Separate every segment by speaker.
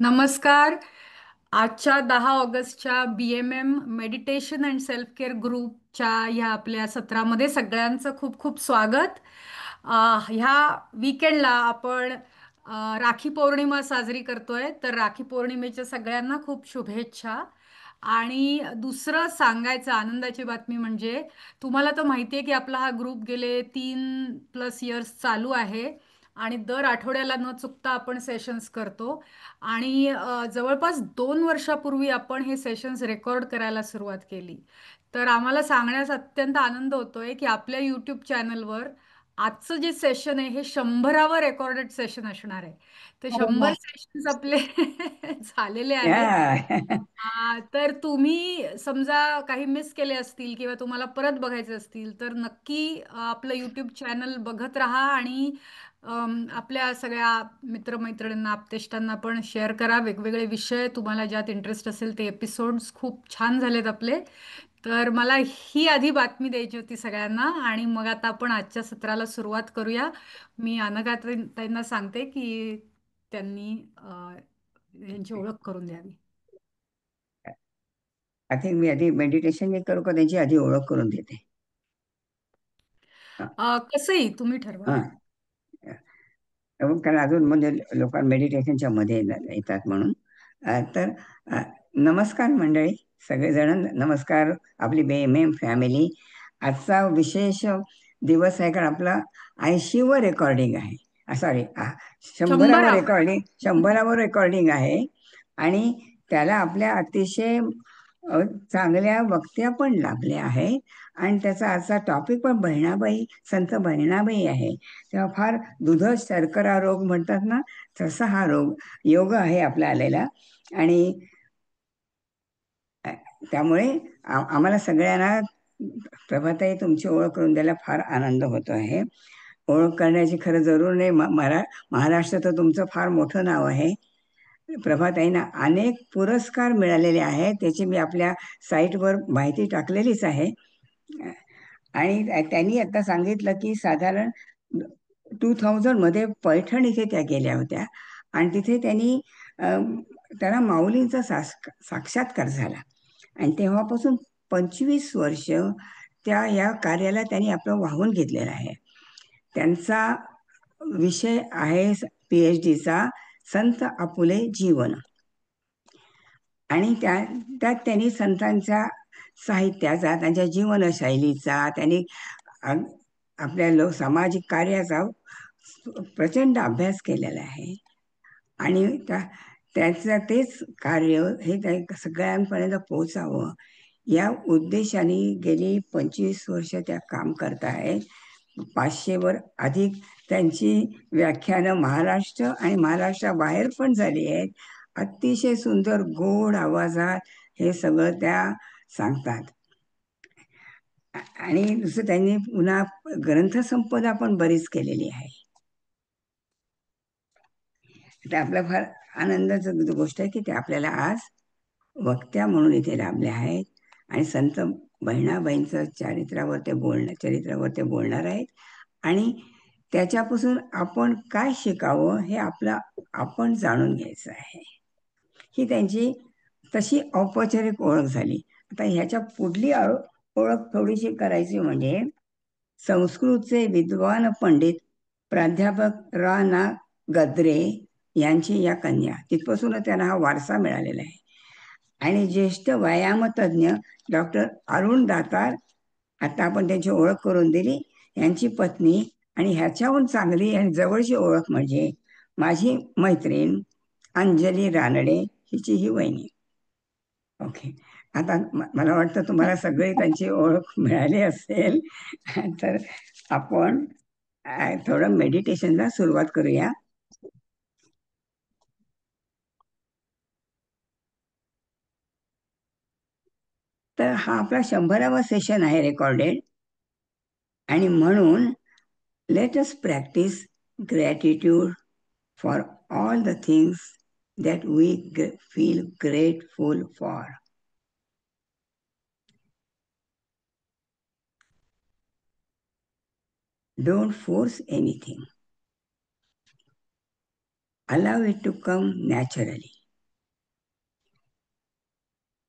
Speaker 1: नमस्कार. आजच्या 10 ऑगस्टच्या BMM meditation and self care ग्रुपच्या ह्या आपल्या सत्रामध्ये सगळ्यांचं खूप खूप स्वागत. ह्या विकेंडला आपण राखी पौर्णिमा साजरी करतोय, तर राखी पौर्णिमेच्या सगळ्यांना खूप शुभेच्छा. आणि दुसरं सांगायचं आनंदाची बातमी म्हणजे तुम्हाला तर माहिती आहे की आपला हा ग्रुप गेले 3+ इयर्स चालू आहे आणि दर आठवड्याला न चुकता आपण सेशन्स करतो. आणि जवळपास 2 वर्षापूर्वी आपण हे सेशन्स रेकॉर्ड करायला सुरुवात केली. तर आम्हाला सांगण्यास अत्यंत आनंद होतोय की आपल्या यूट्यूब चॅनलवर आजचं जे सेशन आहे हे 100वे रेकॉर्डेड सेशन असणार आहे. तर
Speaker 2: अरे
Speaker 1: 100
Speaker 2: वा.
Speaker 1: सेशन्स आपले झालेले आहेत.
Speaker 2: या.
Speaker 1: तर तुम्ही समजा काही मिस केले असतील किंवा तुम्हाला परत बघायचे असतील तर नक्की आपलं यूट्यूब चॅनल बघत राहा आणि आपल्या सगळ्या मित्रमैत्रिणींना आप्तेष्टांना पण शेअर करा. वेगवेगळे विषय तुम्हाला ज्यात इंटरेस्ट असेल ते एपिसोड्स खूप छान झालेत आपले. तर मला ही आधी बातमी द्यायची होती सगळ्यांना आणि मग आता आपण आजच्या सत्राला सुरुवात करूया. मी अनघा ताईंना सांगते की त्यांनी यांची ओळख करून द्यावी.
Speaker 2: आय थिंक मी आधी मेडिटेशन करू का त्याची आधी ओळख करून देते.
Speaker 1: कसंही तुम्ही ठरवा.
Speaker 2: हां. कारण अजून म्हणजे लोक मेडिटेशनच्या मध्ये येतात म्हणून. तर अ, नमस्कार मंडळी, सगळेजण नमस्कार. आपली BMM फॅमिली, आजचा विशेष दिवस आहे कारण आपला 80वं रेकॉर्डिंग आहे. सॉरी, 100वं
Speaker 1: 100.
Speaker 2: रेकॉर्डिंग, 100वं रेकॉर्डिंग आहे. आणि त्याला आपल्या अतिशय अ, चांगल्या वक्त्या पण लाभल्या आहेत. आणि त्याचा आजचा टॉपिक पण बहिणाबाई, संत बहिणाबाई आहे. तेव्हा फार दुधच शर्करा रोग म्हणतात ना, तसा हा रोग योग आहे आपला आलेला. आणि अ, त्यामुळे आम्हाला सगळ्यांना प्रभाताई तुमची ओळख करून द्यायला फार आनंद होतो आहे. ओळख करण्याची खरं जरूर नाही. महाराष्ट्रात तर तुमचं फार मोठं नाव आहे. प्रभाताईंना अनेक पुरस्कार मिळालेले आहेत, त्याची मी आपल्या साईटवर माहिती टाकलेलीच आहे. आणि त्यांनी आता सांगितलं की साधारण 2000 मध्ये पैठण इथे त्या गेल्या होत्या. आणि तिथे त्यांना माऊलींचा साक्षात्कार झाला. आणि तेव्हापासून 25 वर्ष त्या या कार्याला त्यांनी आपलं वाहून घेतलेलं आहे. त्यांचा विषय आहे PhDचा संत आपुले जीवन. आणि त्यात त्यांनी संतांच्या साहित्याचा, त्यांच्या जीवनशैलीचा, त्यांनी आपल्या सामाजिक कार्याचा प्रचंड अभ्यास केलेला आहे. आणि त्याचं तेच कार्य हे सगळ्यांपर्यंत पोचावं या उद्देशाने गेली 25 वर्ष त्या काम करत आहेत. 500वर अधिक त्यांची व्याख्यानं महाराष्ट्र आणि महाराष्ट्राबाहेर पण झाली आहेत. अतिशय सुंदर गोड आवाजात हे सगळं त्या सांगतात. आणि दुसरं त्यांनी पुन्हा ग्रंथसंपदा पण बरीच केलेली आहे. तर आपला फार आनंदाची गोष्ट आहे की ते आपल्याला आज वक्त्या म्हणून इथे लाभले आहेत. आणि संत बहिणाबाईंचं चरित्रावर ते बोलणार आहेत. आणि त्याच्यापासून आपण काय शिकावं हे आपण जाणून घ्यायचं आहे. ही त्यांची तशी औपचारिक ओळख झाली. आता ह्याच्या पुढली ओळख थोडीशी करायची म्हणजे संस्कृतचे विद्वान पंडित प्राध्यापक ना. गद्रे यांची या कन्या, तिथपासूनच त्यांना हा वारसा मिळालेला आहे. आणि ज्येष्ठ व्यायामतज्ञ डॉक्टर अरुण दातार, आता आपण त्यांची ओळख करून दिली, यांची पत्नी. आणि ह्याच्याहून चांगली आणि जवळची ओळख म्हणजे माझी मैत्रीण अंजली रानडे, हिची ही वहिनी. ओके. आता मला वाटतं तुम्हाला सगळे त्यांची ओळख मिळाली असेल. तर आपण थोडं मेडिटेशनला सुरुवात करूया. तर हा आपला 100वा सेशन आहे रेकॉर्डेड. आणि म्हणून let us practise gratitude for all the things that we feel grateful for. Don't force anything. Allow it to come naturally.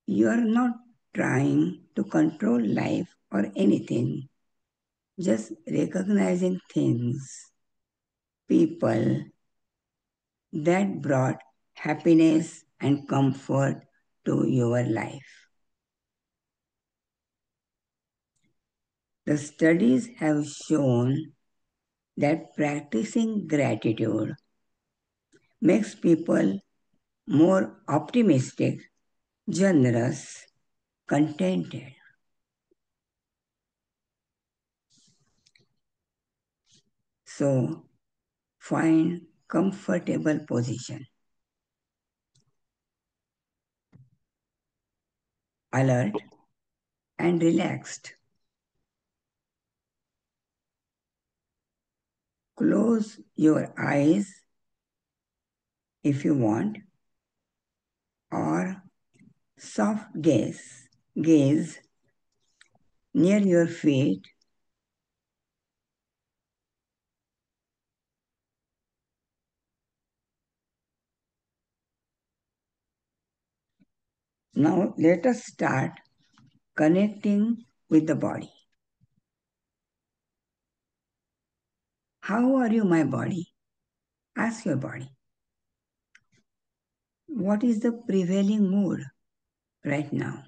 Speaker 2: You are not trying to control life or anything, just recognizing things, people that brought happiness and comfort to your life. The studies have shown that practicing gratitude makes people more optimistic, generous, contented. So find comfortable position, alert and relaxed. Close your eyes if you want, or soft gaze near your feet. Now let us start connecting with the body. How are you, my body? Ask your body. What is the prevailing mood right now?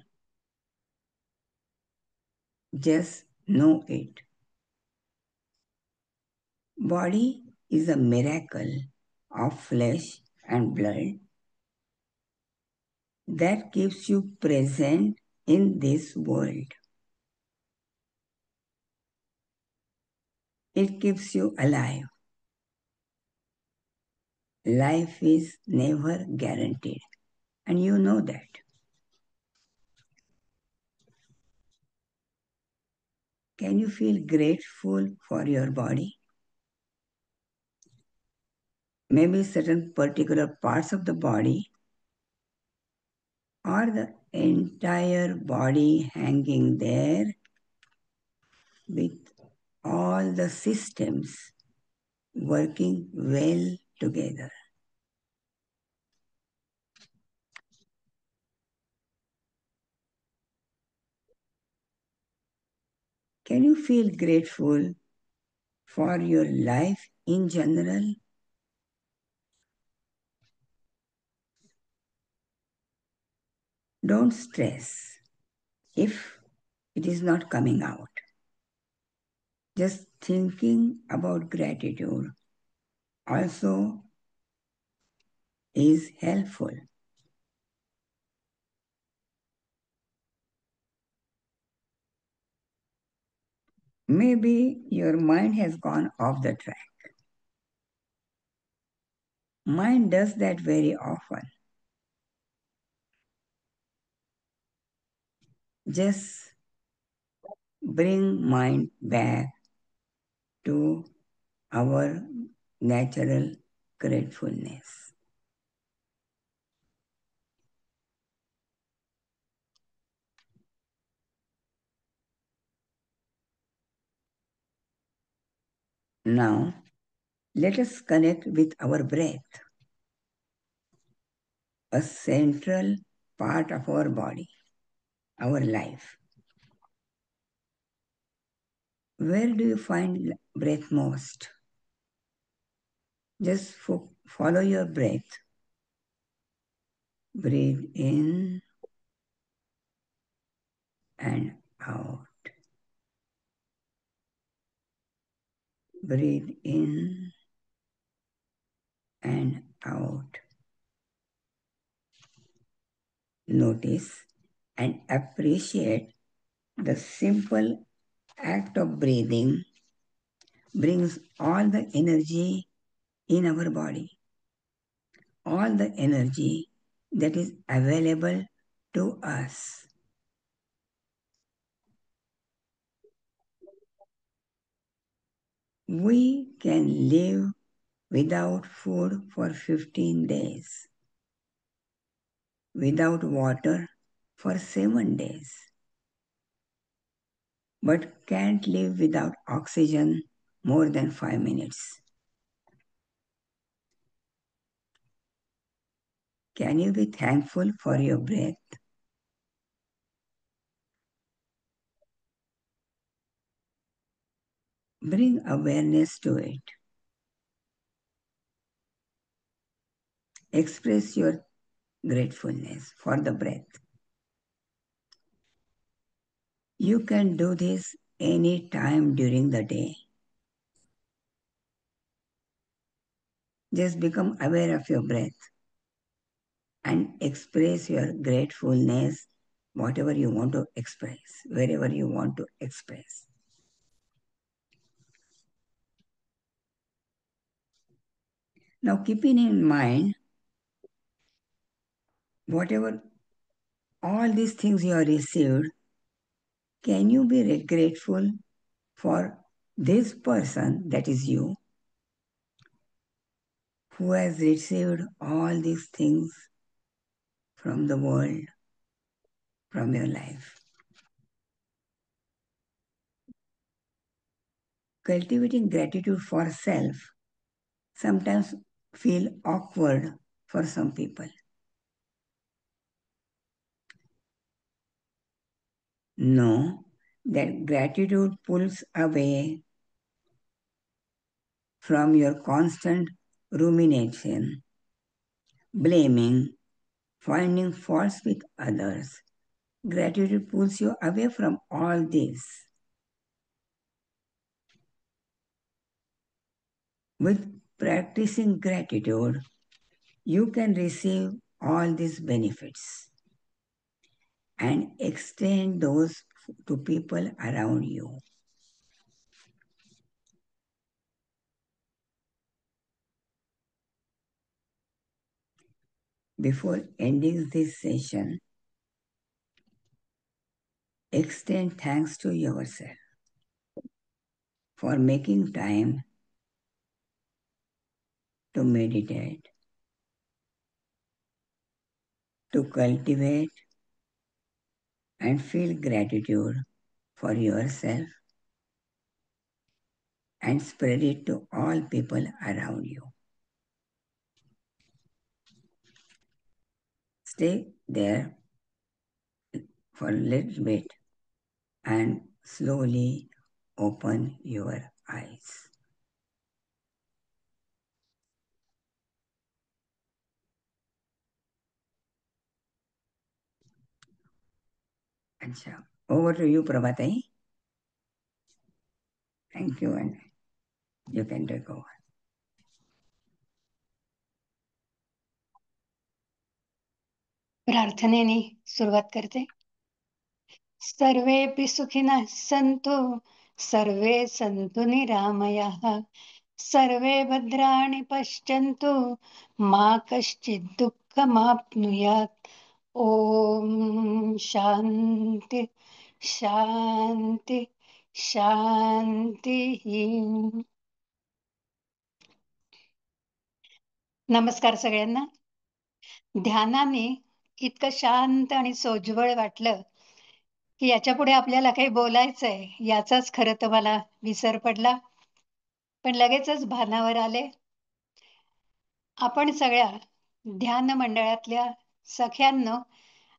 Speaker 2: Just know it. Body is a miracle of flesh and blood that keeps you present in this world. It keeps you alive. Life is never guaranteed, and you know that. Can you feel grateful for your body? Maybe certain particular parts of the body or the entire body hanging there with all the systems working well together. Can you feel grateful for your life in general? Don't stress if it is not coming out. Just thinking about gratitude also is helpful. Maybe your mind has gone off the track. Mind does that very often. Just bring mind back to our natural gratefulness. Now, let us connect with our breath, a central part of our body, our life. Where do you find breath most? Just follow your breath. Breathe in and out. Breathe in and out. Notice and appreciate the simple act of breathing brings all the energy in our body, all the energy that is available to us. We can live without food for 15 days, without water for 7 days, but can't live without oxygen more than 5 minutes. Can you be thankful for your breath? Bring awareness to it. Express your gratefulness for the breath. You can do this any time during the day. Just become aware of your breath and express your gratefulness, whatever you want to express, wherever you want to express. Now, keeping in mind whatever all these things you have received, can you be grateful for this person, that is you, who has received all these things from the world, from your life? Cultivating gratitude for self sometimes feel awkward for some people. Know that gratitude pulls away from your constant rumination, blaming, finding faults with others. Gratitude pulls you away from all this. With practicing gratitude, you can receive all these benefits and extend those to people around you. Before ending this session, extend thanks to yourself for making time to meditate, to cultivate and feel gratitude for yourself and spread it to all people around you. Stay there for a little bit and slowly open your eyes. Acha. Over to you, Prabhatai. Thank you, and you can take over.
Speaker 3: प्रार्थनेने सुरुवात करते. सर्वेपि सुखिनः सन्तु, सर्वे सन्तु निरामयाः, सर्वे भद्राणि पश्यन्तु, मा कश्चित् दुःखमाप्नुयात्. ओम शांति शांति शांती. नमस्कार सगळ्यांना. ध्यानाने इतकं शांत आणि सोज्वळ वाटलं की याच्या पुढे आपल्याला काही बोलायचंय याचाच खरं तर मला विसर पडला, पण लगेचच भानावर आले. आपण सगळ्या ध्यान मंडळातल्या सख्यांनो,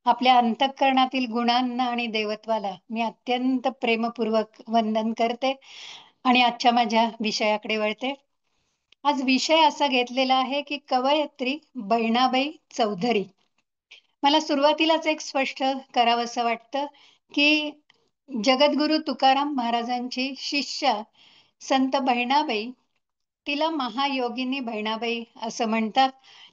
Speaker 3: आपल्या अंतःकरणातील गुणांना आणि देवत्वाला मी अत्यंत प्रेमपूर्वक वंदन करते आणि आजच्या माझ्या विषयाकडे वळते. आज विषय असा घेतलेला आहे की कवयित्री बहिणाबाई चौधरी. मला सुरुवातीलाच एक स्पष्ट करावंसं वाटतं की जगद्गुरु तुकाराम महाराजांची शिष्या संत बहिणाबाई, तिला महायोगिनी बहिणाबाई असं म्हणतात.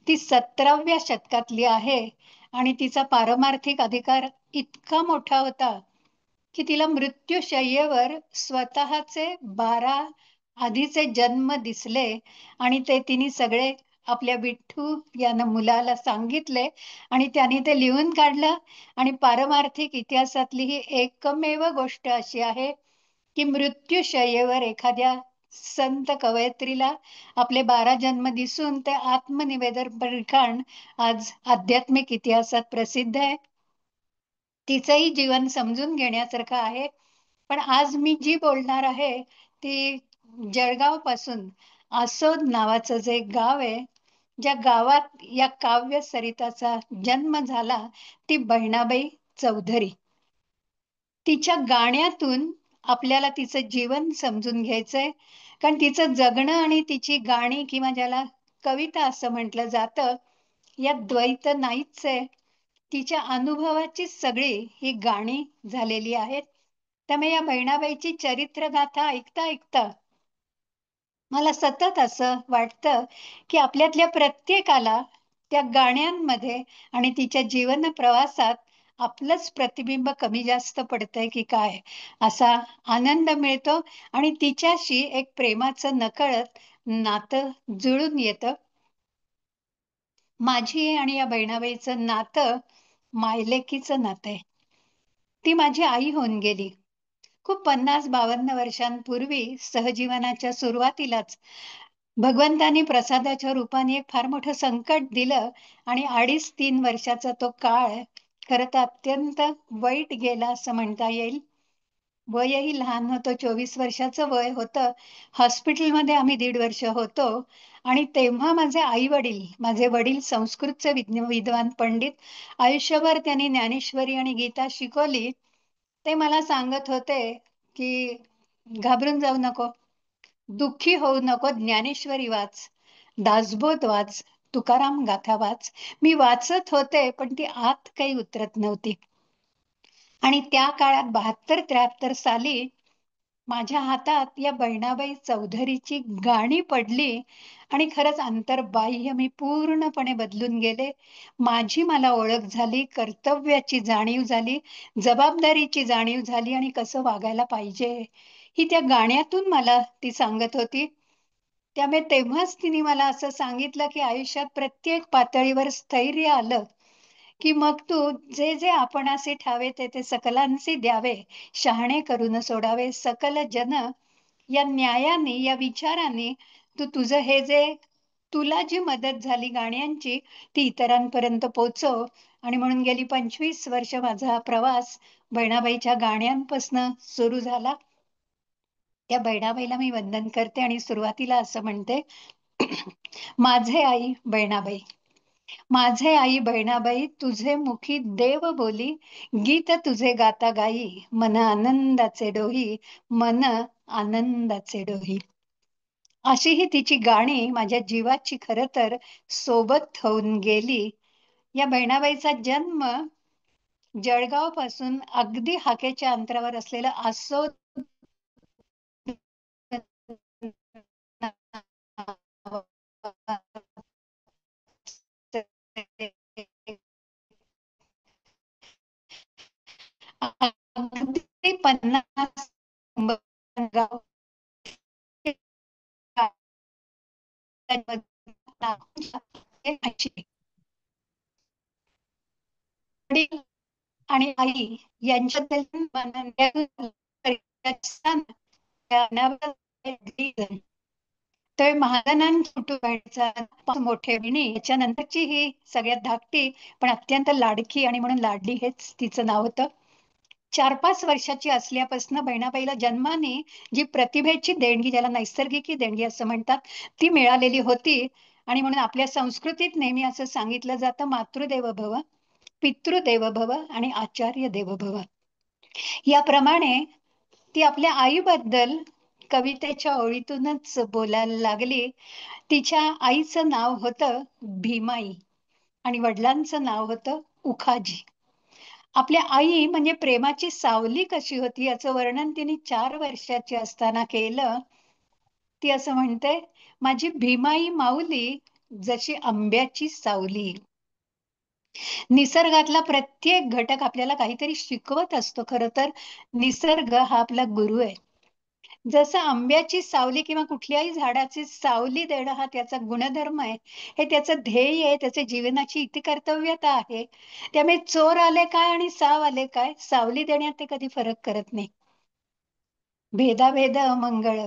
Speaker 3: ती 17व्या शतकातली आहे आणि तिचा पारमार्थिक अधिकार इतका मोठा होता की तिला मृत्यूशय्येवर स्वतःचे 12 आधीचे जन्म दिसले आणि ते तिने सगळे आपल्या विठ्ठू या मुलाला सांगितले आणि त्याने ते लिहून काढलं. आणि पारमार्थिक इतिहासातली ही एकमेव गोष्ट अशी आहे की मृत्यूशय्येवर एखाद्या संत कवयित्रीला आपले 12 जन्म दिसून ते आत्मनिवेदन लिखाण आज आध्यात्मिक इतिहासात प्रसिद्ध आहे. तिचंही जीवन समजून घेण्यासारखं आहे. पण आज मी जी बोलणार आहे ती जळगाव पासून आसोद नावाचं जे गाव आहे, ज्या गावात या काव्य सरिताचा जन्म झाला, ती बहिणाबाई चौधरी. तिच्या गाण्यातून आपल्याला तिचं जीवन समजून घ्यायचंय, कारण तिचं जगणं आणि तिची गाणी किंवा ज्याला कविता असं म्हटलं जातं, यात द्वैत नाहीच आहे. तिच्या अनुभवाची सगळी ही गाणी झालेली आहेत. त्यामुळे या बहिणाबाईची चरित्रगाथा ऐकता ऐकता मला सतत असं वाटतं की आपल्यातल्या प्रत्येकाला त्या गाण्यांमध्ये आणि तिच्या जीवन प्रवासात आपलंच प्रतिबिंब कमी जास्त पडतंय की काय, असा आनंद मिळतो आणि तिच्याशी एक प्रेमाचं नकळत नातं जुळून येतं. माझी आणि या बहिणाबाईचं नातं मायलेकीचं नातं आहे. ती माझी आई होऊन गेली खूप 50-52 वर्षांपूर्वी. सहजीवनाच्या सुरुवातीलाच भगवंतानी प्रसादाच्या रूपाने एक फार मोठं संकट दिलं आणि 2.5-3 वर्षाचा तो काळ खरं तर अत्यंत वाईट गेला असं म्हणता येईल. वयही लहान होतं, 24 वर्षाचं वय होतं. हॉस्पिटलमध्ये आम्ही 1.5 वर्ष होतो आणि तेव्हा माझे वडील संस्कृतचे विद्वान पंडित, आयुष्यभर त्यांनी ज्ञानेश्वरी आणि गीता शिकवली. ते मला सांगत होते की घाबरून जाऊ नको, दुःखी होऊ नको, ज्ञानेश्वरी वाच, दासबोध वाच, तुकाराम गाथा वाच. मी वाचत होते पण ती आत काही उतरत नव्हती. आणि त्या काळात 72-73 साली माझ्या हातात या बहिणाबाई चौधरीची गाणी पडली आणि खरंच अंतर्बाह्य मी पूर्णपणे बदलून गेले. मला ओळख झाली, कर्तव्याची जाणीव झाली, जबाबदारीची जाणीव झाली आणि कसं वागायला पाहिजे ही त्या गाण्यातून मला ती सांगत होती. त्यामुळे तेव्हाच तिने मला असं सांगितलं की आयुष्यात प्रत्येक पातळीवर स्थैर्य आलं की मग तू जे जे आपणासे ठावे ते सकलांचे द्यावे, शहाणे करून सोडावे सकल जन. या न्यायाने, या विचाराने तुझं हे जे तुला जी मदत झाली गाण्यांची ती इतरांपर्यंत पोहोचव. आणि म्हणून गेली 25 वर्ष माझा हा प्रवास बहिणाबाईच्या गाण्यांपासून सुरू झाला. त्या बहिणाबाईला मी वंदन करते आणि सुरुवातीला असं म्हणते, माझे आई बहिणाबाई, माझे आई बहिणाबाई, तुझे मुखी देव बोली, गीत तुझे गाता गाई, मन आनंदाचे डोही, मन आनंदाचे डोही. अशी ही तिची गाणी माझ्या जीवाची खरं तर सोबत होऊन गेली. या बहिणाबाईचा जन्म जळगाव पासून अगदी हाकेच्या अंतरावर असलेलं आसोद अगदी 50 गाव वडील आणि आई यांच्यातील तर महाजनांच्या कुटुंबाचा मोठे विणी याच्यानंतरची ही सगळ्यात धाकटी पण अत्यंत लाडकी आणि म्हणून लाडली हेच तिचं नाव होतं. 4-5 वर्षाची असल्यापासून बहिणाबाईला जन्माने जी प्रतिभेची देणगी, ज्याला नैसर्गिक देणगी असं म्हणतात, ती मिळालेली होती. आणि म्हणून आपल्या संस्कृतीत नेहमी असं सांगितलं जातं, मातृदेव भव, पितृदेव भव आणि आचार्य देव भव. याप्रमाणे ती आपल्या आईबद्दल कवितेच्या ओळीतूनच बोलायला लागली. तिच्या आईचं नाव होतं भीमाई आणि वडिलांचं नाव होतं उखाजी. आपल्या आई म्हणजे प्रेमाची सावली कशी होती याचं वर्णन तिने 4 वर्षाची असताना केलं. ती असं म्हणते, माझी भीमाई माऊली जशी आंब्याची सावली. निसर्गातला प्रत्येक घटक आपल्याला काहीतरी शिकवत असतो. खरं तर निसर्ग हा आपला गुरु आहे. जसं आंब्याची सावली किंवा कुठल्याही झाडाची सावली देणं हा त्याचा गुणधर्म आहे, हे त्याचं ध्येय आहे, त्याच्या जीवनाची इति कर्तव्यता आहे. त्यामुळे चोर आले काय आणि साव आले काय, सावली देण्यात ते कधी फरक करत नाही. भेदाभेद मंगळ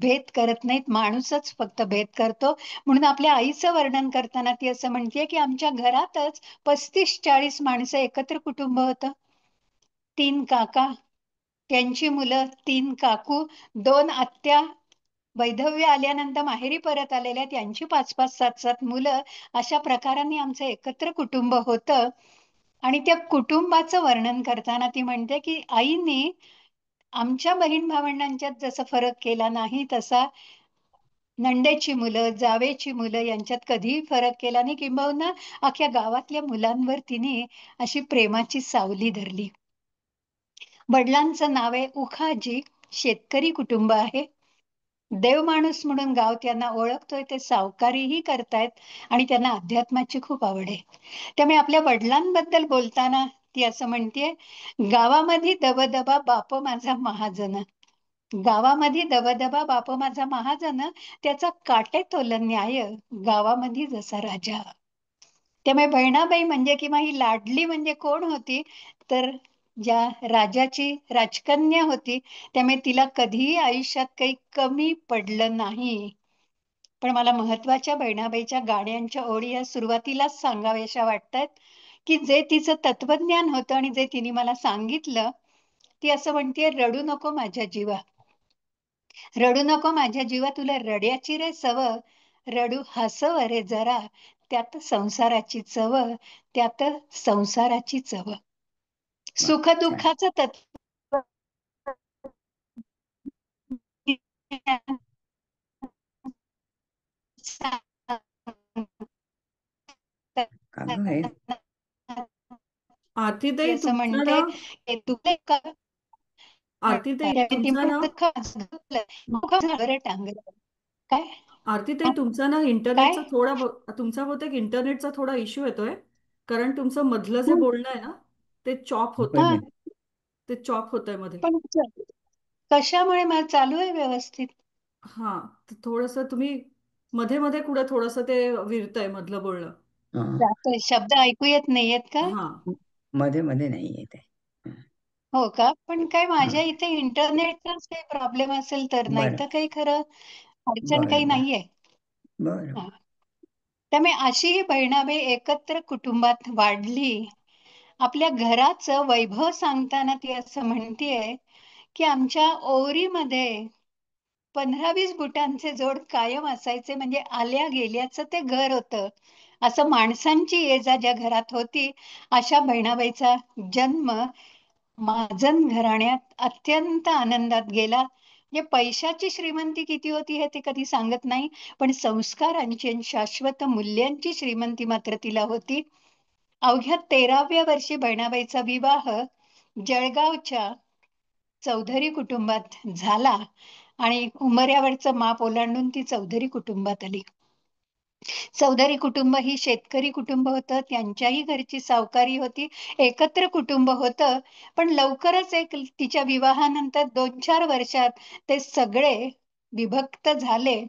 Speaker 3: भेद करत नाहीत, माणूसच फक्त भेद करतो. म्हणून आपल्या आईचं वर्णन करताना ती असं म्हणते की आमच्या घरातच 35-40 माणसं एकत्र कुटुंब होतं. 3 काका, त्यांची मुलं, 3 काकू, 2 आत्या, वैधव्य आल्यानंतर माहेरी परत आलेल्या त्यांची 5-5, 7-7 मुलं. अशा प्रकाराने आमचं एकत्र कुटुंब होतं. आणि त्या कुटुंबाचं वर्णन करताना ती म्हणते की आईने आमच्या बहीण भावंडांच्यात जसा फरक केला नाही तसा नंदेची मुलं, जावेची मुलं यांच्यात कधीही फरक केला नाही. किंबहुना अख्ख्या गावातल्या मुलांवर तिने अशी प्रेमाची सावली धरली. वडिलांचं नाव आहे उखाजी, शेतकरी कुटुंब आहे. देव माणूस म्हणून गाव त्यांना ओळखतोय. ते सावकारीही करतायत आणि त्यांना अध्यात्माची खूप आवड आहे. त्यामुळे आपल्या वडिलांबद्दल बोलताना ती असं म्हणतेय, गावामध्ये दबदबा बाप माझा महाजन. गावामध्ये दबदबा बाप माझा महाजन, त्याचा काटे तोलन न्याय, गावामध्ये जसा राजा. त्यामुळे बहिणाबाई म्हणजे किंवा ही लाडली म्हणजे कोण होती, तर ज्या राजाची राजकन्या होती. त्यामुळे तिला कधीही आयुष्यात काही कमी पडलं नाही. पण मला महत्वाच्या बहिणाबाईच्या गाण्यांच्या ओळी या सुरुवातीलाच सांगाव्याशा वाटतात, की जे तिचं तत्वज्ञान होतं आणि जे तिने मला सांगितलं. ती असं म्हणतेय, रडू नको माझ्या जीवा, रडू नको माझ्या जीवा, तुला रड्याची रे सव, रडू हसव रे जरा, त्यात संसाराची चव, त्यात संसाराची चव.
Speaker 2: वा,
Speaker 3: सुख
Speaker 2: छान.
Speaker 3: दुःखाचं तत्व
Speaker 2: का गं हे?
Speaker 1: आरतीताई
Speaker 3: असं
Speaker 1: तुमचा
Speaker 3: म्हणते,
Speaker 1: ना
Speaker 3: हे तुले का
Speaker 1: आरतीताई
Speaker 3: ती
Speaker 1: तुमचा ना
Speaker 3: म्हणते, दुःख झालं टांगलं. काय
Speaker 1: आरतीताई तुमचा ना
Speaker 3: काय
Speaker 1: इंटरनेटचा तुमचा बहुतेक इंटरनेटचा थोडा इश्यू येतोय. कारण तुमचं मधलं जे
Speaker 3: हं,
Speaker 1: बोलणं आहे ना, ते चॉप होतंय.
Speaker 3: हा,
Speaker 2: बरं.
Speaker 1: ते चॉप होतंय मध्ये.
Speaker 3: पण कशामुळे मला चालू आहे व्यवस्थित.
Speaker 1: हा, तर थोडस तुम्ही मध्ये मध्ये कुठं थोडस ते विरतंय मधलं बोलणं.
Speaker 2: हां.
Speaker 3: जास्त शब्द ऐकू येत नाहीयेत का?
Speaker 1: हा.
Speaker 2: मध्ये मध्ये नाही येत आहे.
Speaker 3: हो का? पण काय
Speaker 2: हां.
Speaker 3: माझ्या इथे इंटरनेटचाच काही प्रॉब्लेम असेल तर, नाही
Speaker 2: बरं,
Speaker 3: तर काही खरं अडचण काही
Speaker 2: बरं, बरं,
Speaker 3: नाहीये.
Speaker 2: बरं.
Speaker 3: हा. त्यामुळे अशी ही बहिणाबाई एकत्र कुटुंबात वाढली. आपल्या घराचं वैभव सांगताना ती असं म्हणतीये, की आमच्या ओवरीमध्ये 15-20 बुटांचे जोड कायम असायचे. म्हणजे आल्या गेल्याचं ते घर होतं. असं माणसांची ये जा ज्या घरात होती, अशा बहिणाबाईचा जन्म महाजन घराण्यात अत्यंत आनंदात गेला. म्हणजे पैशाची श्रीमंती किती होती हे ते कधी सांगत नाही, पण संस्कारांची आणि शाश्वत मूल्यांची श्रीमंती मात्र तिला होती. अवघ्या 13व्या वर्षी बहिणाबाईचा विवाह जळगावच्या चौधरी कुटुंबात झाला आणि उंबऱ्यावरचं माप ओलांडून ती चौधरी कुटुंबात आली. चौधरी कुटुंब ही शेतकरी कुटुंब होतं. त्यांच्याही घरची सावकारी होती. एकत्र कुटुंब होतं. पण लवकरच तिच्या विवाहानंतर 2-4 वर्षात ते सगळे विभक्त झाले.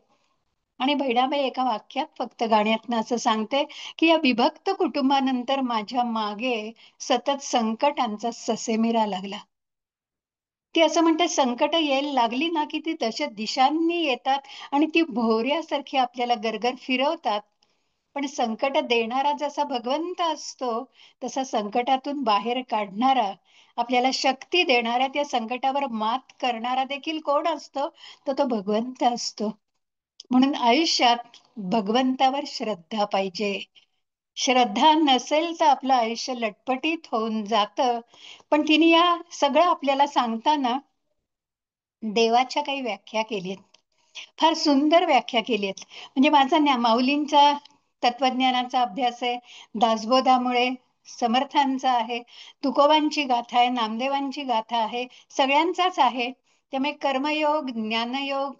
Speaker 3: आणि बहिणाबाई एका वाक्यात फक्त गाण्यातनं असं सांगते, की या विभक्त कुटुंबानंतर माझ्या मागे सतत संकटांचा ससेमिरा लागला. ती असं म्हणते, संकट यायला लागली ना, की ती दश दिशांनी येतात आणि ती भोवऱ्यासारखी आपल्याला गरगर फिरवतात. पण संकट देणारा जसा भगवंत असतो, तसा संकटातून बाहेर काढणारा, आपल्याला शक्ती देणारा, त्या संकटावर मात करणारा देखील कोण असतो? तर तो भगवंत असतो. म्हणून आयुष्यात भगवंतावर श्रद्धा पाहिजे. श्रद्धा नसेल तर आपलं आयुष्य लटपटीत होऊन जातं. पण तिने या सगळं आपल्याला सांगताना देवाच्या काही व्याख्या केलीत. फार सुंदर व्याख्या केली आहेत. म्हणजे माझा माऊलींचा तत्वज्ञानाचा अभ्यास आहे, दासबोधामुळे समर्थांचा आहे, तुकोबांची गाथा आहे, नामदेवांची गाथा आहे, सगळ्यांचाच आहे. त्यामुळे कर्मयोग, ज्ञानयोग,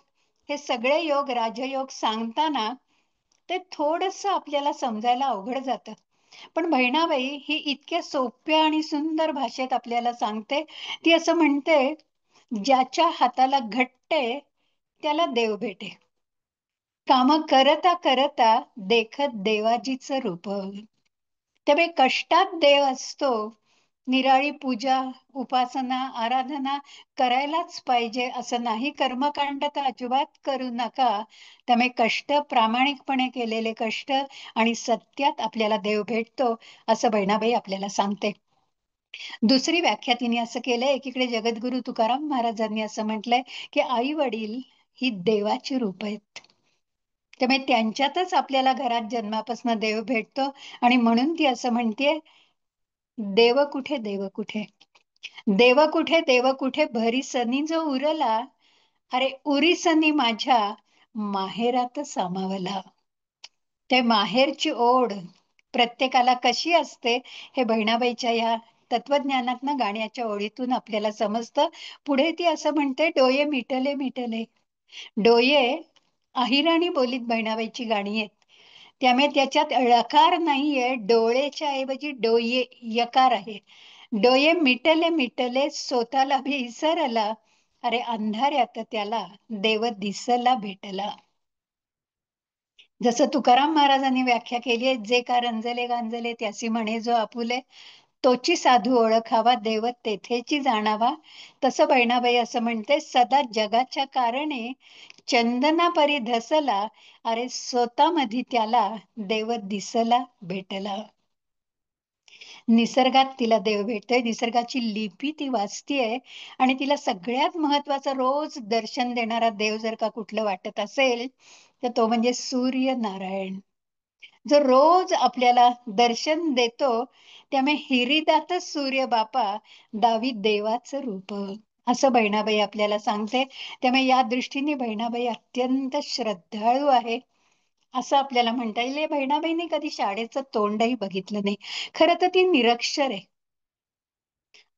Speaker 3: हे सगळे योग, राजयोग सांगताना ते थोडंसं आपल्याला समजायला अवघड जातं. पण बहिणाबाई ही इतक्या सोप्या आणि सुंदर भाषेत आपल्याला सांगते. ती असं म्हणते, ज्याच्या हाताला घट्टे त्याला देव भेटे, काम करता करता देखत देवाजीचं रूप. त्यामुळे कष्टात देव असतो. निराळी पूजा, उपासना, आराधना करायलाच पाहिजे असं नाही. कर्मकांड तर अजिबात करू नका. त्यामुळे कष्ट, प्रामाणिकपणे केलेले कष्ट आणि सत्यात आपल्याला देव भेटतो, असं बहिणाबाई आपल्याला सांगते. दुसरी व्याख्या तिने असं केलंय, एकीकडे जगद्गुरु तुकाराम महाराजांनी असं म्हटलंय, की आई वडील ही देवाची रूप आहेत. त्यामुळे त्यांच्यातच आपल्याला घरात जन्मापासून देव भेटतो. आणि म्हणून ती असं म्हणते, देव कुठे, देव कुठे. देव कुठे भरीसनी जो उरला, अरे उरीसनी माझ्या माहेरात सामावला. ते माहेरची ओढ प्रत्येकाला कशी असते हे बहिणाबाईच्या या तत्वज्ञानातनं गाण्याच्या ओळीतून आपल्याला समजतं. पुढे ती असं म्हणते, डोये मिटले मिटले. डोये अहिराणी बोलीत बहिणाबाईची गाणी आहेत. त्यामुळे त्याच्यात ळकार नाहीये, डोळेच्या ऐवजी डोये यकार आहे. डोये मिटले मिटले स्वतःला भी विसरला, अरे अंधाऱ्यात त्याला देव दिसला भेटला. जसं तुकाराम महाराजांनी व्याख्या केली आहे, जे का रंजले गांजले त्यासी म्हणे जो आपुले, तोची साधू ओळखावा देव तेथेची जाणावा. तसं बहिणाबाई असं म्हणते, सदा जगाच्या कारणे चंदना परी धसला, अरे स्वतःमध्ये त्याला देव दिसला भेटला. निसर्गात तिला देव भेटतोय, निसर्गाची लिपी ती वाचतीये आणि तिला सगळ्यात महत्वाचं रोज दर्शन देणारा देव जर का कुठलं वाटत असेल तर तो म्हणजे सूर्यनारायण. जो रोज आपल्याला दर्शन देतो, त्यामुळे हिरीदातच सूर्य बापा दावी देवाचं रूप, असं बहिणाबाई आपल्याला सांगते. त्यामुळे या दृष्टीने बहिणाबाई अत्यंत श्रद्धाळू आहे असं आपल्याला म्हणता येईल. या बहिणाबाईने कधी शाळेचं तोंडही बघितलं नाही. खरं तर ती निरक्षर आहे,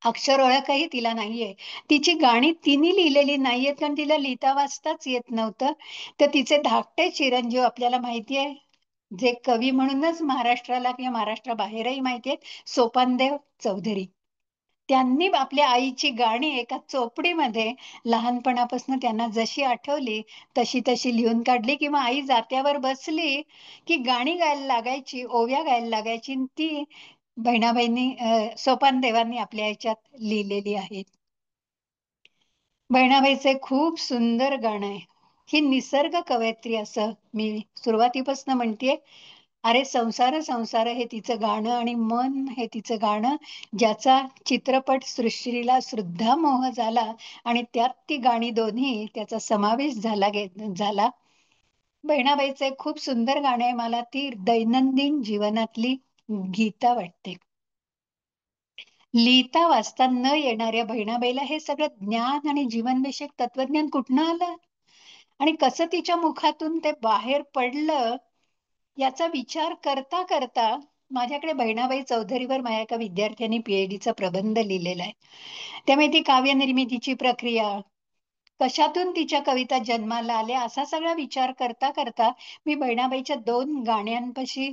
Speaker 3: अक्षर ओळखही तिला नाहीये. तिची गाणी तिने लिहिलेली नाहीयेत कारण तिला लिहिता वाचताच येत नव्हतं. तर तिचे धाकटे चिरंजीव आपल्याला माहिती आहे, जे कवी म्हणूनच महाराष्ट्राला किंवा महाराष्ट्राबाहेरही माहिती आहेत, सोपानदेव चौधरी. त्यांनी आपल्या आईची गाणी एका चोपडीमध्ये लहानपणापासून त्यांना जशी आठवली तशी तशी लिहून काढली, किंवा आई जात्यावर बसली की गाणी गायला लागायची, ओव्या गायला लागायची, आणि ती बहिणाबाईंनी सोपानदेवांनी आपल्या ह्याच्यात लिहिलेली आहेत. बहिणाबाईचे खूप सुंदर गाणं आहे. ही निसर्ग कवयित्री असं मी सुरुवातीपासून म्हणतेय. अरे संसार संसार हे तिचं गाणं आणि मन हे तिचं गाणं, ज्याचा चित्रपट सृष्टीला सुद्धा मोह झाला आणि त्यात ती गाणी दोन्ही त्याचा समावेश झाला. बहिणाबाईचं एक खूप सुंदर गाणं आहे, मला ती दैनंदिन जीवनातली गीता वाटते. लिहिता वाचता न येणाऱ्या बहिणाबाईला हे सगळं ज्ञान आणि जीवनविषयक तत्वज्ञान कुठनं आलं आणि कसं तिच्या मुखातून ते बाहेर पडलं, याचा विचार करता करता माझ्याकडे बहिणाबाई चौधरीवर माझ्या एका विद्यार्थ्यांनी पीएचडीचा प्रबंध लिहिलेला आहे. त्यामुळे ती काव्य निर्मितीची प्रक्रिया, कशातून तिच्या कविता जन्माला आल्या, असा सगळा विचार करता करता मी बहिणाबाईच्या 2 गाण्यांपाशी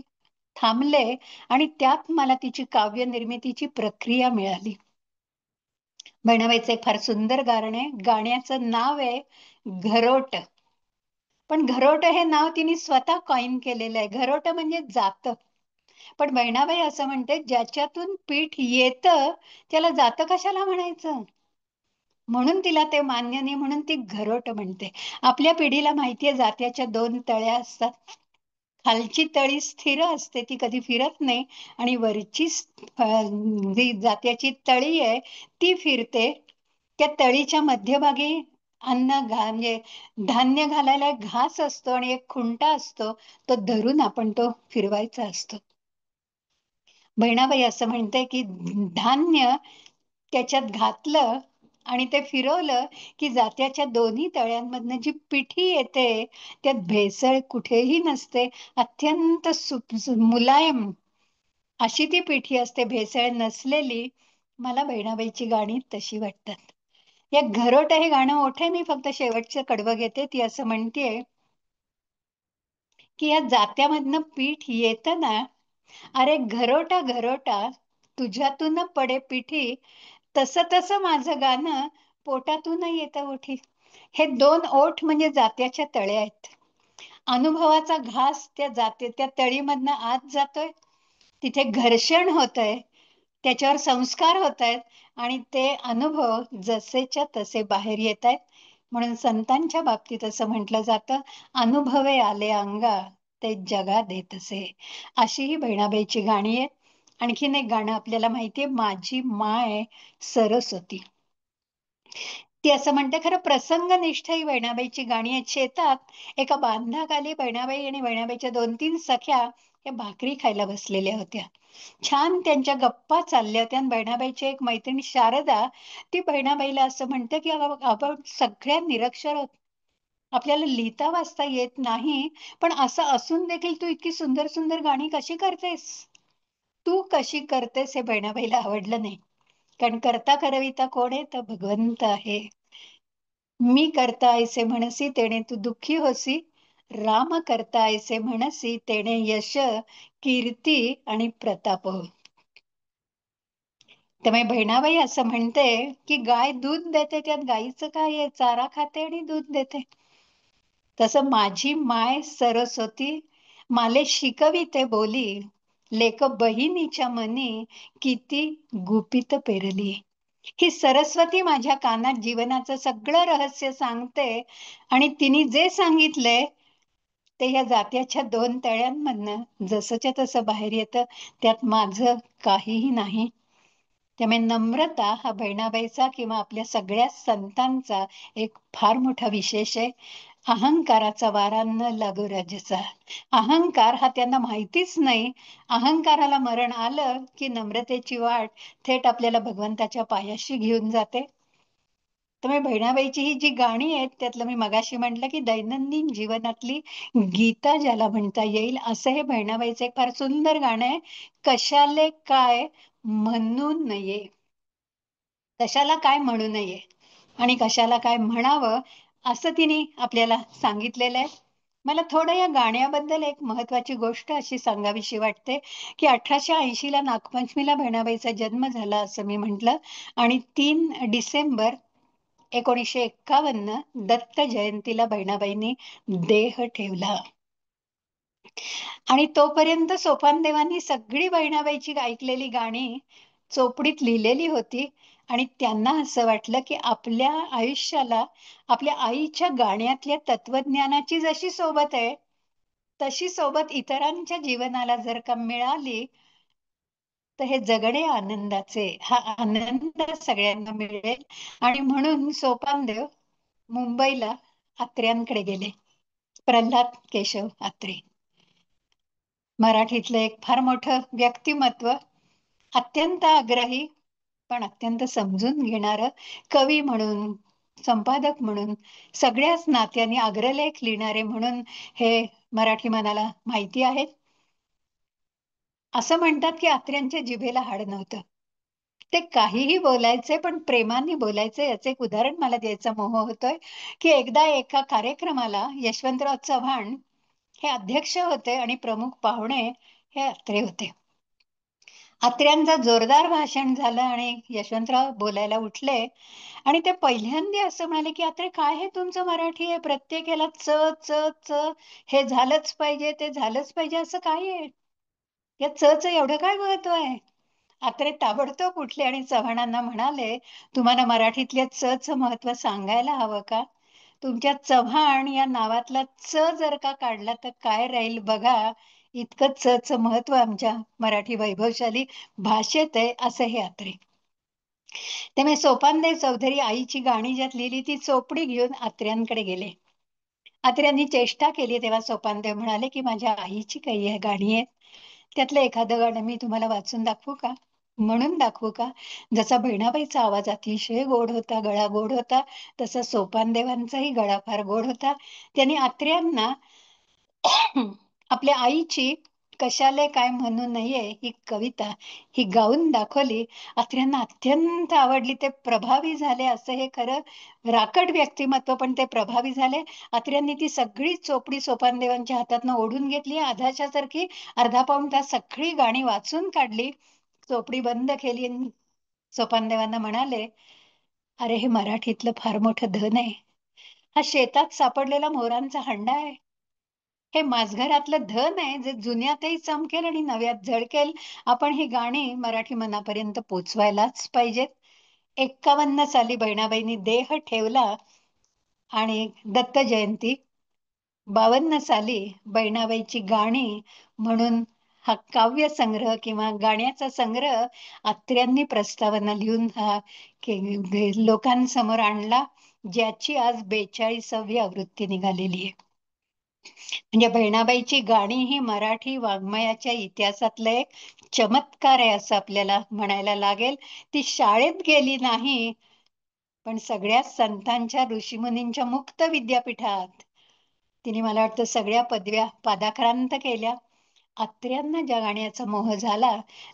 Speaker 3: थांबले आणि त्यात मला तिची काव्य निर्मितीची प्रक्रिया मिळाली. बहिणाबाईचं एक फार सुंदर गाणं आहे, गाण्याचं नाव आहे घरोट. पण घरोट हे नाव तिने स्वतः कॉइन केलेलं आहे. घरोट म्हणजे जात. पण बहिणाबाई असं म्हणते, ज्याच्यातून पीठ येतं त्याला जात कशाला म्हणायचं, म्हणून तिला ते मान्य नाही, म्हणून ती घरोट म्हणते. आपल्या पिढीला माहितीये जात्याच्या 2 तळ्या असतात. खालची तळी स्थिर असते, ती कधी फिरत नाही, आणि वरची जी जात्याची तळी आहे ती फिरते. त्या तळीच्या मध्यभागी म्हणजे धान्य घालायला एक घास असतो आणि एक खुंटा असतो, तो धरून आपण तो फिरवायचा असतो. बहिणाबाई असं म्हणते की धान्य त्याच्यात घातलं आणि ते फिरवलं की जात्याच्या दोन्ही तळ्यांमधनं जी पिठी येते त्यात भेसळ कुठेही नसते, अत्यंत मुलायम अशी ती पिठी असते, भेसळ नसलेली. मला बहिणाबाईची गाणी तशी वाटतात. या घरोट हे गाणं मोठे, मी फक्त शेवटचं कडवं घेते. ती असं म्हणतेय की या जात्यामधनं पीठ येतं ना, अरे घरोटा घरोटा तुझ्यातून पडे पिठी, तसं तसं माझं गाणं पोटातून येतं ओठी. हे 2 ओठ म्हणजे जात्याच्या तळ्या आहेत. अनुभवाचा घास त्या तळीमधनं आत जातोय, तिथे घर्षण होतंय, त्याच्यावर संस्कार होत आहेत आणि ते अनुभव जसेच्या तसे बाहेर येत आहेत. म्हणून संतांच्या बाबतीत असं म्हटलं जातं, अनुभवे आले अंगा ते जगा देतसे. अशी ही बहिणाबाईची गाणी आहेत. आणखीन एक गाणं आपल्याला माहितीये, माझी माय सरस्वती. ती असं म्हणते, खरं प्रसंगनिष्ठ ही बहिणाबाईची गाणी आहेत. शेतात एका बांधाखाली बहिणाबाई आणि बहिणाबाईच्या 2-3 सख्या या भाकरी खायला बसलेल्या होत्या. छान त्यांच्या गप्पा चालल्या होत्या. बहिणाबाईची एक मैत्रीण शारदा, ती बहिणाबाईला असं म्हणते की आपण सगळ्या निरक्षर आहोत, आपल्याला लिहिता वाचता येत नाही, पण असं असून देखील तू इतकी सुंदर सुंदर गाणी कशी करतेस, तू कशी करतेस? हे बहिणाबाईला आवडलं नाही. कारण करता करविता कोण आहे? तर भगवंत आहे. मी करता ऐसे म्हणसी तेणे तू दुःखी होसी, राम करता ऐसे म्हणसी तेणे यश, कीर्ती आणि प्रताप हो. त्यामुळे बहिणाबाई असं म्हणते की गाय दूध देते, त्यात गाईचं काय आहे? चारा खाते आणि दूध देते. तसं माझी माय सरस्वती माले शिकविते बोली, लेक बहिणीच्या मनी किती गुपित पेरली. ही सरस्वती माझ्या कानात जीवनाचं सगळं रहस्य सांगते, आणि तिने जे सांगितलंय ते या जात्याच्या 2 तळ्यांमधनं जसंच्या तसं बाहेर येतं. त्यात माझं काहीही नाही. त्यामुळे नम्रता हा बहिणाबाईचा किंवा आपल्या सगळ्या संतांचा एक फार मोठा विशेष आहे. अहंकाराचा वारा न लागो राजाचा. अहंकार हा त्यांना माहितीच नाही. अहंकाराला मरण आलं की नम्रतेची वाट थेट आपल्याला भगवंताच्या पायाशी घेऊन जाते. त्यामुळे बहिणाबाईची ही जी गाणी आहेत, त्यातलं मी मगाशी म्हटलं की दैनंदिन जीवनातली गीता ज्याला म्हणता येईल, असं हे बहिणाबाईचं एक फार सुंदर गाणं आहे. कशाले काय म्हणू नये, कशाला काय म्हणू नये आणि कशाला काय म्हणावं, असं तिने आपल्याला सांगितलेलं आहे. मला थोडं या गाण्याबद्दल एक महत्वाची गोष्ट अशी सांगावीशी वाटते की 1880ला नागपंचमीला बहिणाबाईचा जन्म झाला असं मी म्हटलं, आणि 3 डिसेंबर 1951 दत्त जयंतीला बहिणाबाईंनी देह ठेवला. आणि तोपर्यंत सोपानदेवांनी सगळी बहिणाबाईची ऐकलेली गाणी चोपडीत लिहिलेली होती, आणि त्यांना असं वाटलं की आपल्या आयुष्याला आपल्या आईच्या गाण्यातल्या तत्वज्ञानाची जशी सोबत आहे, तशी सोबत इतरांच्या जीवनाला जर का मिळाली तर हे जगणे आनंदाचे, हा आनंद सगळ्यांना मिळेल. आणि म्हणून सोपानदेव मुंबईला आत्र्यांकडे गेले. प्रल्हाद केशव आत्रे, मराठीतलं एक फार मोठं व्यक्तिमत्व, अत्यंत आग्रही पण अत्यंत समजून घेणारं कवी म्हणून, संपादक म्हणून, सगळ्याच नात्यांनी अग्रलेख लिहिणारे म्हणून हे मराठी मनाला माहिती आहेत. असं म्हणतात की आत्र्यांच्या जिभेला हाड नव्हतं, ते काहीही बोलायचे पण प्रेमाने बोलायचे. याचे एक उदाहरण मला द्यायचा मोह होतोय की एकदा एका कार्यक्रमाला यशवंतराव चव्हाण हे अध्यक्ष होते आणि प्रमुख पाहुणे हे अत्रे होते. अत्र्यांचं जोरदार भाषण झालं आणि यशवंतराव बोलायला उठले, आणि ते पहिल्यांदा असं म्हणाले की अत्रे, काय हे तुमचं मराठी आहे, प्रत्येकाला च च च, हे झालंच पाहिजे, ते झालंच पाहिजे, असं काय आहे, या च च एवढं काय महत्व आहे? अत्रे ताबडतोब उठले आणि चव्हाणांना म्हणाले, तुम्हाला मराठीतल्या च च महत्व सांगायला हवं का? तुमच्या चव्हाण या नावातला च जर का काढला तर काय राहील बघा, इतकं च च महत्व आमच्या मराठी वैभवशाली भाषेत आहे, असं हे अत्रे. त्यामुळे सोपानदेव चौधरी आईची गाणी ज्यात लिहिली ती चोपडी घेऊन अत्र्यांकडे गेले. अत्र्यांनी चेष्टा केली तेव्हा सोपानदेव म्हणाले की माझ्या आईची काही गाणी आहेत, त्यातलं एखादं गाणं मी तुम्हाला वाचून दाखवू का, म्हणून दाखवू का? जसा बहिणाबाईचा आवाज अतिशय गोड होता, गळा गोड होता, तसा सोपानदेवांचाही गळा फार गोड होता. त्यांनी अत्र्यांना आपल्या आईची कशाले काय म्हणू नये ही कविता ही गाऊन दाखवली. अत्र्यांना अत्यंत आवडली, ते प्रभावी झाले. असं हे खरं राकट व्यक्तिमत्व, पण ते प्रभावी झाले. अत्र्यांनी ती सगळी चोपडी सोपानदेवांच्या हातातनं ओढून घेतली, आधाशासारखी. अर्धा पाऊण तास सगळी गाणी वाचून काढली, चोपडी बंद केली, सोपानदेवांना म्हणाले, अरे हे मराठीतलं फार मोठं धन आहे, हा शेतात सापडलेला मोरांचा हंडा आहे, हे माझघरातलं धन आहे, जे जुन्यातही चमकेल आणि नव्यात झळकेल. आपण ही गाणी मराठी मनापर्यंत पोचवायलाच पाहिजेत. 51 साली बहिणाबाईंनी देह ठेवला आणि दत्त जयंती, 52 साली बहिणाबाईची गाणी म्हणून हा काव्य संग्रह किंवा गाण्याचा संग्रह अत्र्यांनी प्रस्तावना लिहून हा लोकांसमोर आणला, ज्याची आज 42वी आवृत्ती निघालेली आहे. म्हणजे बहिणाबाईची गाणी ही मराठी वाङ्मयाच्या इतिहासातलं एक चमत्कार आहे असं आपल्याला म्हणायला लागेल. ती शाळेत गेली नाही, पण सगळ्या संतांच्या ऋषीमुनींच्या मुक्त विद्यापीठात तिने मला वाटतं सगळ्या पदव्या पादाक्रांत केल्या. अत्र्यांना ज्या गाण्याचा मोह झाला,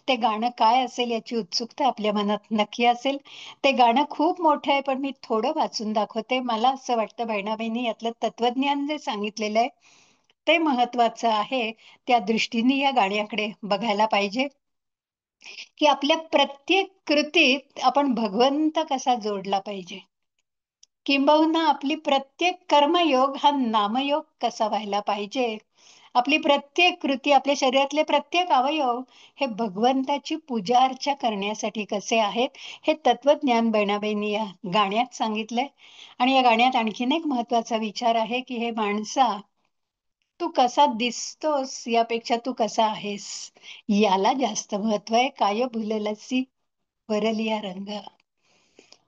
Speaker 3: ते गाणं काय असेल याची उत्सुकता आपल्या मनात नक्की असेल. ते गाणं खूप मोठं आहे, पण मी थोडं वाचून दाखवते. मला असं वाटतं बहिणाबाईंनी यातलं तत्वज्ञान जे सांगितलेलं आहे ते महत्वाचं आहे. त्या दृष्टीने या गाण्याकडे बघायला पाहिजे की आपल्या प्रत्येक कृतीत आपण भगवंत कसा जोडला पाहिजे, किंबहुना आपली प्रत्येक कर्मयोग हा नामयोग कसा व्हायला पाहिजे. आपली प्रत्येक कृती, आपल्या शरीरातले प्रत्येक अवयव हे भगवंताची पूजा अर्चा करण्यासाठी कसे आहेत, हे तत्वज्ञान बहिणाबाईंनी या गाण्यात सांगितलंय. आणि या गाण्यात आणखीन एक महत्वाचा विचार आहे की हे माणसा, तू कसा दिसतोस यापेक्षा तू कसा आहेस याला जास्त महत्व आहे. काय भुललसी वरलिया रंग,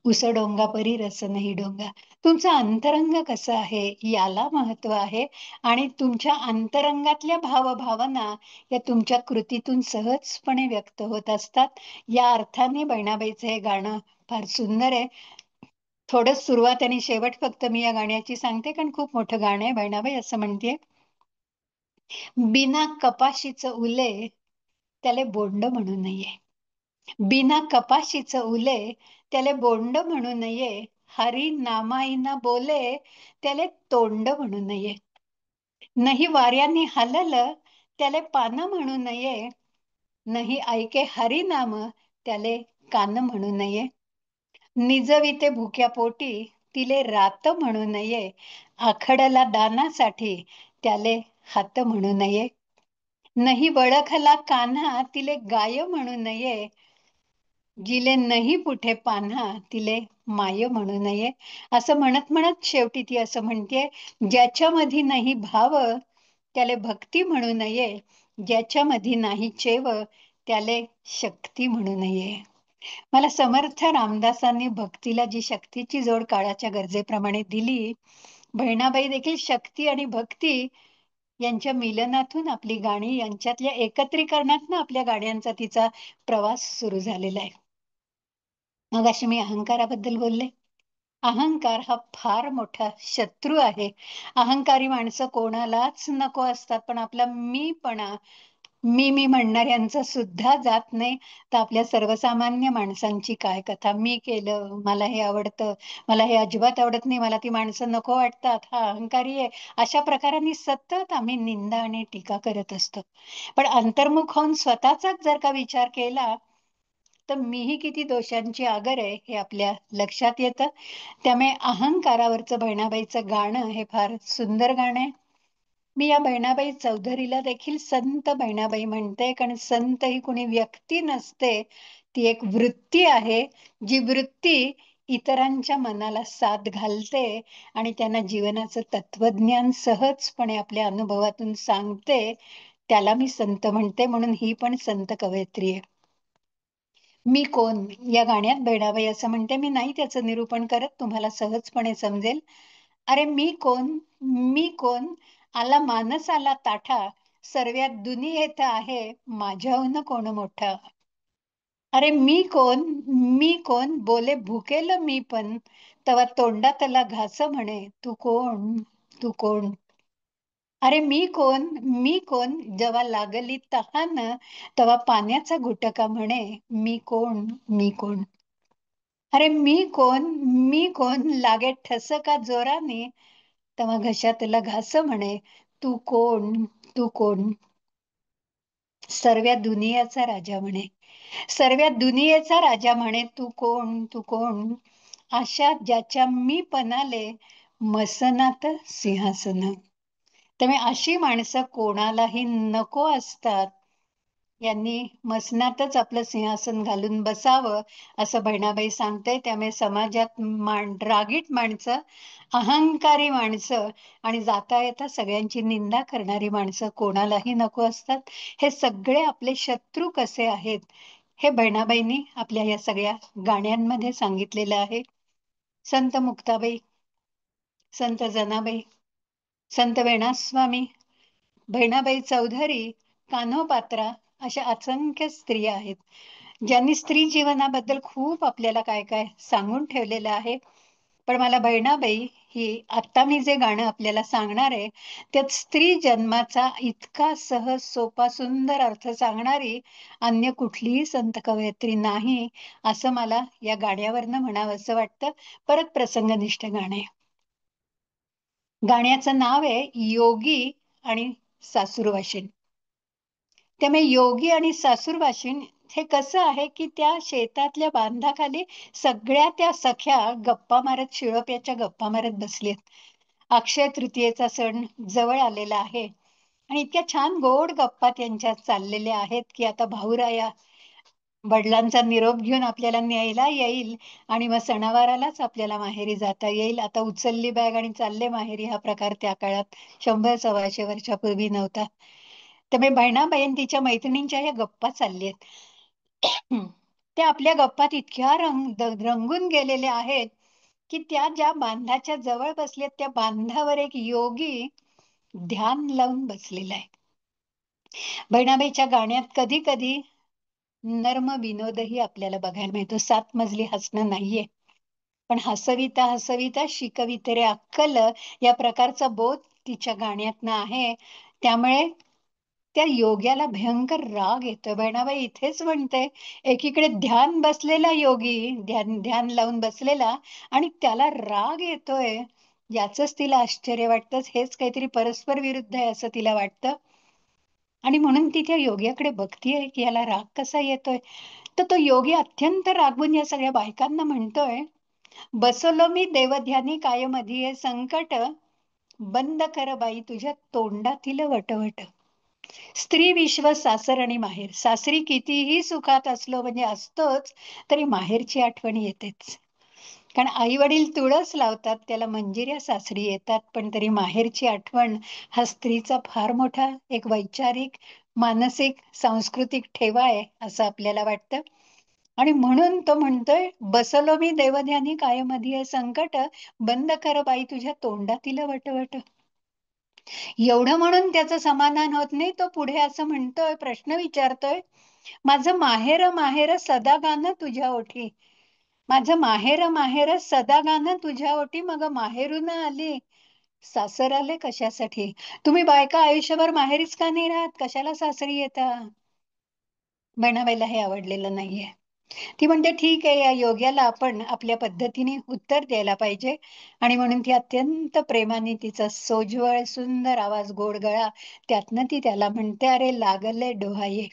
Speaker 3: उसडोंगा परी रस नाही डोंगा. तुमचं अंतरंग कसं आहे याला महत्व आहे. आणि तुमच्या अंतरंगातल्या भावभावना या तुमच्या कृतीतून सहजपणे व्यक्त होत असतात. या अर्थाने बहिणाबाईचं हे गाणं फार सुंदर आहे. थोडं सुरुवात आणि शेवट फक्त मी या गाण्याची सांगते, कारण खूप मोठं गाणं आहे. बहिणाबाई असं म्हणते, बिना कपाशीचं उले त्याले बोंड म्हणू नये, बिना कपाशीचं उले त्याले बोंड म्हणू नये, हरी नामाईना बोले त्याले तोंड म्हणू नये, नाही वाऱ्याने हलल त्याले पान म्हणू नये, नाही ऐके हरी नाम त्याले कान म्हणू नये, निजविते भुक्या पोटी तिले रात म्हणू नये, आखडला दानासाठी त्याले हात म्हणू नये, नाही वळखला कान्हा तिले गाय म्हणू नये, जिले नाही पुठे पान्हा तिले माय म्हणू नये. असं म्हणत म्हणत शेवटी ती असं म्हणते, ज्याच्यामध्ये नाही भाव त्याले भक्ती म्हणू नये, ज्याच्यामध्ये नाही चेव त्याले शक्ती म्हणू नये. मला समर्थ रामदासांनी भक्तीला जी शक्तीची जोड काळाच्या गरजेप्रमाणे दिली, बहिणाबाई देखील शक्ती आणि भक्ती यांच्या मिलनातून आपली गाणी यांच्यातल्या एकत्रीकरणातून आपल्या गाण्यांचा तिचा प्रवास सुरू झालेला आहे. मग अशी मी अहंकाराबद्दल बोलले. अहंकार हा फार मोठा शत्रू आहे. अहंकारी माणसं कोणालाच नको असतात, पण आपला मीपणा, मी म्हणणाऱ्यांचा सुद्धा जात नाही. तर आपल्या सर्वसामान्य माणसांची काय कथा, मी केलं, मला हे आवडतं, मला हे अजिबात आवडत नाही, मला ती माणसं नको वाटतात, हा अहंकारी आहे, अशा प्रकारांनी सतत आम्ही निंदा आणि टीका करत असतो. पण अंतर्मुख होऊन स्वतःचाच जर का विचार केला तर मीही किती दोषांची आगर आहे हे आपल्या लक्षात येतं. त्यामुळे अहंकारावरचं बहिणाबाईचं गाणं हे फार सुंदर गाणं आहे. मी या बहिणाबाई चौधरीला देखील संत बहिणाबाई म्हणते, कारण संत ही कोणी व्यक्ती नसते, ती एक वृत्ती आहे, जी वृत्ती इतरांच्या मनाला साथ घालते आणि त्यांना जीवनाचं तत्वज्ञान सहजपणे आपल्या अनुभवातून सांगते. त्याला मी संत म्हणते, म्हणून ही पण संत कवयित्री आहे. मी कोण या गाण्यात बहिणाबाई असं म्हणते, मी नाही त्याचं निरूपण करत, तुम्हाला सहजपणे समजेल. अरे मी कोण आला मानस आला ताठा, सर्वात दुनियेत आहे माझ्याहून कोण मोठा. अरे मी कोण बोले भुकेल मी पण, तवा तोंडातला घास म्हणे तू कोण तू कोण. अरे मी कोण जेव्हा लागली तहान, तेव्हा पाण्याचा घुटका म्हणे मी कोण मी कोण. अरे मी कोण लागे ठसका जोराने, तेव्हा घशातला घास म्हणे तू कोण तू कोण. सर्व्या दुनियेचा राजा म्हणे, सर्व्या दुनियेचा राजा म्हणे तू कोण तू कोण. अशा ज्याच्या मी पणाले मसनात सिंहासन. त्यामुळे अशी माणसं कोणालाही नको असतात, यांनी मसनातच आपलं सिंहासन घालून बसावं असं बहिणाबाई सांगते. त्यामुळे समाजात रागीट माणसं, अहंकारी माणसं आणि जाता येता सगळ्यांची निंदा करणारी माणसं कोणालाही नको असतात. हे सगळे आपले शत्रू कसे आहेत हे बहिणाबाईंनी आपल्या या सगळ्या गाण्यांमध्ये सांगितलेलं आहे. संत मुक्ताबाई, संत जनाबाई, संत वेणास्वामी, बहिणाबाई चौधरी, कान्होपात्रा अशा असंख्य स्त्रिया आहेत ज्यांनी स्त्री जीवनाबद्दल खूप आपल्याला काय काय सांगून ठेवलेलं आहे. पण मला बहिणाबाई ही आता मी जे गाणं आपल्याला सांगणार आहे त्यात स्त्री जन्माचा इतका सहज सोपा सुंदर अर्थ सांगणारी अन्य कुठलीही संत कवयित्री नाही असं मला या गाण्यावरनं म्हणावं असं वाटतं. परत प्रसंगनिष्ठ गाणं आहे. गाण्याचं नाव आहे योगी आणि सासूरवाशीण. त्यामुळे योगी आणि सासूरवाशीण हे कसं आहे की त्या शेतातल्या बांधाखाली सगळ्या त्या सख्या गप्पा मारत, शिळोप्याच्या गप्पा मारत बसलेत. अक्षय तृतीयेचा सण जवळ आलेला आहे आणि इतक्या छान गोड गप्पा त्यांच्या चाललेल्या आहेत की आता भाऊराया वडिलांचा निरोप घेऊन आपल्याला न्यायला येईल आणि मग सणावारालाच आपल्याला माहेरी जाता येईल. आता उचलली बॅग आणि चालले माहेरी हा प्रकार त्या काळात 100-125 वर्षापूर्वी नव्हता. त्यामुळे बहिणाबाई आणि तिच्या मैत्रिणींच्या ह्या गप्पा चाललेत. त्या आपल्या गप्पात इतक्या रंगून गेलेल्या आहेत की त्या ज्या बांधाच्या जवळ बसलेत त्या बांधावर एक योगी ध्यान लावून बसलेला आहे. बहिणाबाईच्या गाण्यात कधी कधी नर्म विनोदही आपल्याला बघायला मिळतो. 7 मजली हसणं नाहीये, पण हसविता हसविता शिकविते रे अक्कल या प्रकारचा बोध तिच्या गाण्यातनं आहे. त्यामुळे त्या योग्याला भयंकर राग येतो. बहिणाबाई इथेच म्हणते, एकीकडे ध्यान बसलेला योगी, ध्यान लावून बसलेला आणि त्याला राग येतोय. याचंच तिला आश्चर्य वाटतं. हेच काहीतरी परस्पर विरुद्ध आहे असं तिला वाटतं आणि म्हणून ती त्या योग्याकडे बघतीये की याला राग कसा येतोय. तर तो योगी अत्यंत रागवून या सगळ्या बायकांना म्हणतोय, बसलो मी देवध्यानी काय मध्ये संकट, बंद कर बाई तुझ्या तोंडातील वटवट. स्त्री विश्व सासर आणि माहेर. सासरी कितीही सुखात असलो म्हणजे असतोच तरी माहेरची आठवण येतेच. कारण आई वडील तुळस लावतात त्याला मंजिऱ्या सासरी येतात, पण तरी माहेरची आठवण हा स्त्रीचा फार मोठा एक वैचारिक, मानसिक, सांस्कृतिक ठेवा आहे असं आपल्याला वाटतं. आणि म्हणून तो म्हणतोय, बसलो मी देवध्यानी काय मध्ये संकट, बंद कर बाई तुझ्या तोंडातील वटवट. एवढं म्हणून त्याचं समाधान होत नाही. तो पुढे असं म्हणतोय, प्रश्न विचारतोय, माझं माहेर माहेर सदा गाणं तुझ्या ओठी. माझं माहेर माहेर सदा गाणं तुझ्या ओठी, मग माहेरून आली सासर आले कशासाठी. तुम्ही बायका आयुष्यभर माहेरीच का नाही राहत, कशाला सासरी येता. बहिणाबाईला हे आवडलेलं नाहीये. ती म्हणते ठीक आहे, या योग्याला आपण आपल्या पद्धतीने उत्तर द्यायला पाहिजे. आणि म्हणून ती अत्यंत प्रेमाने तिचा सोज्वळ सुंदर आवाज, गोड गळा, त्यातनं ती त्याला म्हणते, अरे लागले डोहाये,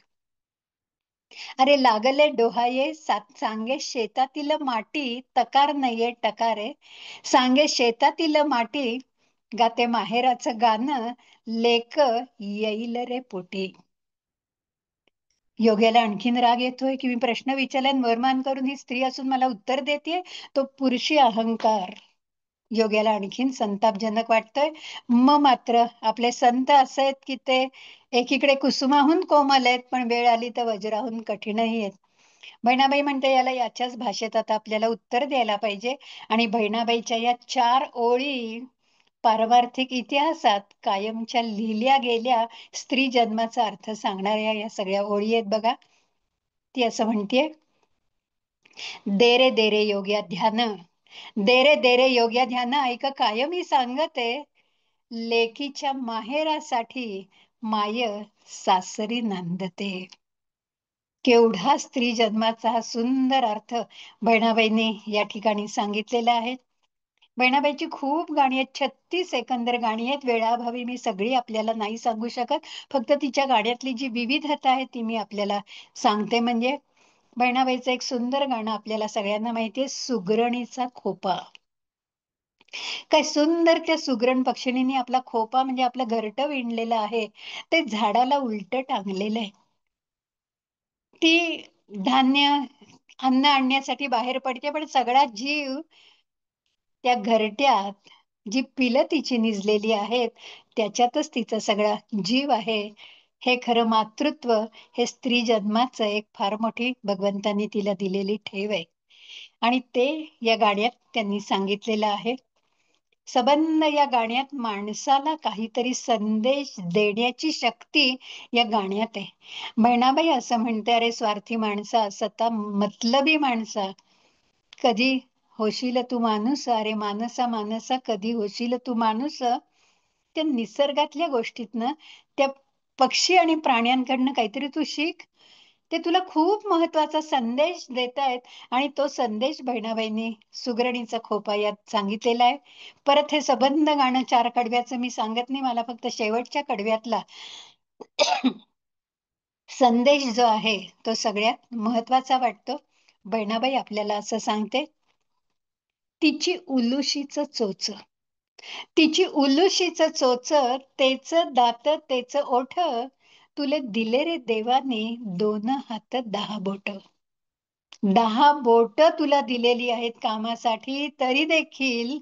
Speaker 3: अरे लागले डोहाये, सांगे शेतातील माटी, तकार नाहीये टकारे, सांगे शेतातील माटी, गाते माहेराचं गाणं, लेक येईल रे पोटी. योग्याला आणखीन राग येतोय की मी प्रश्न विचारलाय वरमान करून ही स्त्री असून मला उत्तर देते. तो पुरुषी अहंकार योग्याला आणखीन संतापजनक वाटतोय. मग मात्र आपले संत असे आहेत की ते एकीकडे कुसुमाहून कोमल आहेत पण वेळ आली तर वज्राहून कठीणही आहेत. बहिणाबाई म्हणते याला याच्याच भाषेत आता आपल्याला उत्तर द्यायला पाहिजे. आणि बहिणाबाईच्या या 4 ओळी पारमार्थिक इतिहासात कायमच्या लिहिल्या गेल्या स्त्री जन्माचा अर्थ सांगणाऱ्या या सगळ्या ओळी आहेत बघा. ती असं म्हणतेय, दे रे योग्या ध्यान, दे रे योग्या ध्यान, ऐक काय मी सांगते, लेकीच्या माहेरासाठी माय सासरी नांदते. केवढा स्त्री जन्माचा हा सुंदर अर्थ बहिणाबाईंनी या ठिकाणी सांगितलेला आहे. बहिणाबाईची खूप गाणी आहेत, 36 एकंदर गाणी आहेत. वेळाभावी मी सगळी आपल्याला नाही सांगू शकत. फक्त तिच्या गाण्यातली जी विविधता आहे ती मी आपल्याला सांगते. म्हणजे बहिणाबाईचं एक सुंदर गाणं आपल्याला सगळ्यांना माहितीये, सुगरणीचा खोपा. काय सुंदर त्या सुगरण पक्षिणीने आपला खोपा म्हणजे आपलं घरटं विणलेलं आहे ते झाडाला उलट टांगलेलं आहे. ती धान्य अन्न आणण्यासाठी बाहेर पडते, पण सगळा जीव त्या घरट्यात, जी पिलं तिची निजलेली आहेत त्याच्यातच तिचा सगळा जीव आहे. हे खरं मातृत्व, हे स्त्री जन्माचं एक फार मोठी भगवंतांनी तिला दिलेली ठेव आहे. आणि ते या गाण्यात त्यांनी सांगितलेलं आहे. सबंध या गाण्यात माणसाला काहीतरी संदेश देण्याची शक्ती या गाण्यात आहे. बहिणाबाई असं म्हणते, अरे स्वार्थी माणसा, सता मतलबी माणसा, कधी होशील तू माणूस, अरे मानसा मानसा कधी होशील तू माणूस. त्या निसर्गातल्या गोष्टीतनं, त्या पक्षी आणि प्राण्यांकडनं काहीतरी तू शिक. ते तुला खूप महत्वाचा संदेश देत आहेत. आणि तो संदेश बहिणाबाईंनी सुगरणीचा खोपा यात सांगितलेला आहे. परत हे सबंध गाणं 4 कडव्याचं मी सांगत नाही, मला फक्त शेवटच्या कडव्यातला संदेश जो आहे तो सगळ्यात महत्वाचा वाटतो. बहिणाबाई आपल्याला असं सांगते, तिची उलुशीच चोच, तिची उलुशीच चोच, तेच दात तेच ओठ, तुले दिले रे देवाने 2 हात 10 बोट. 10 बोट तुला दिलेली आहेत कामासाठी, तरी देखील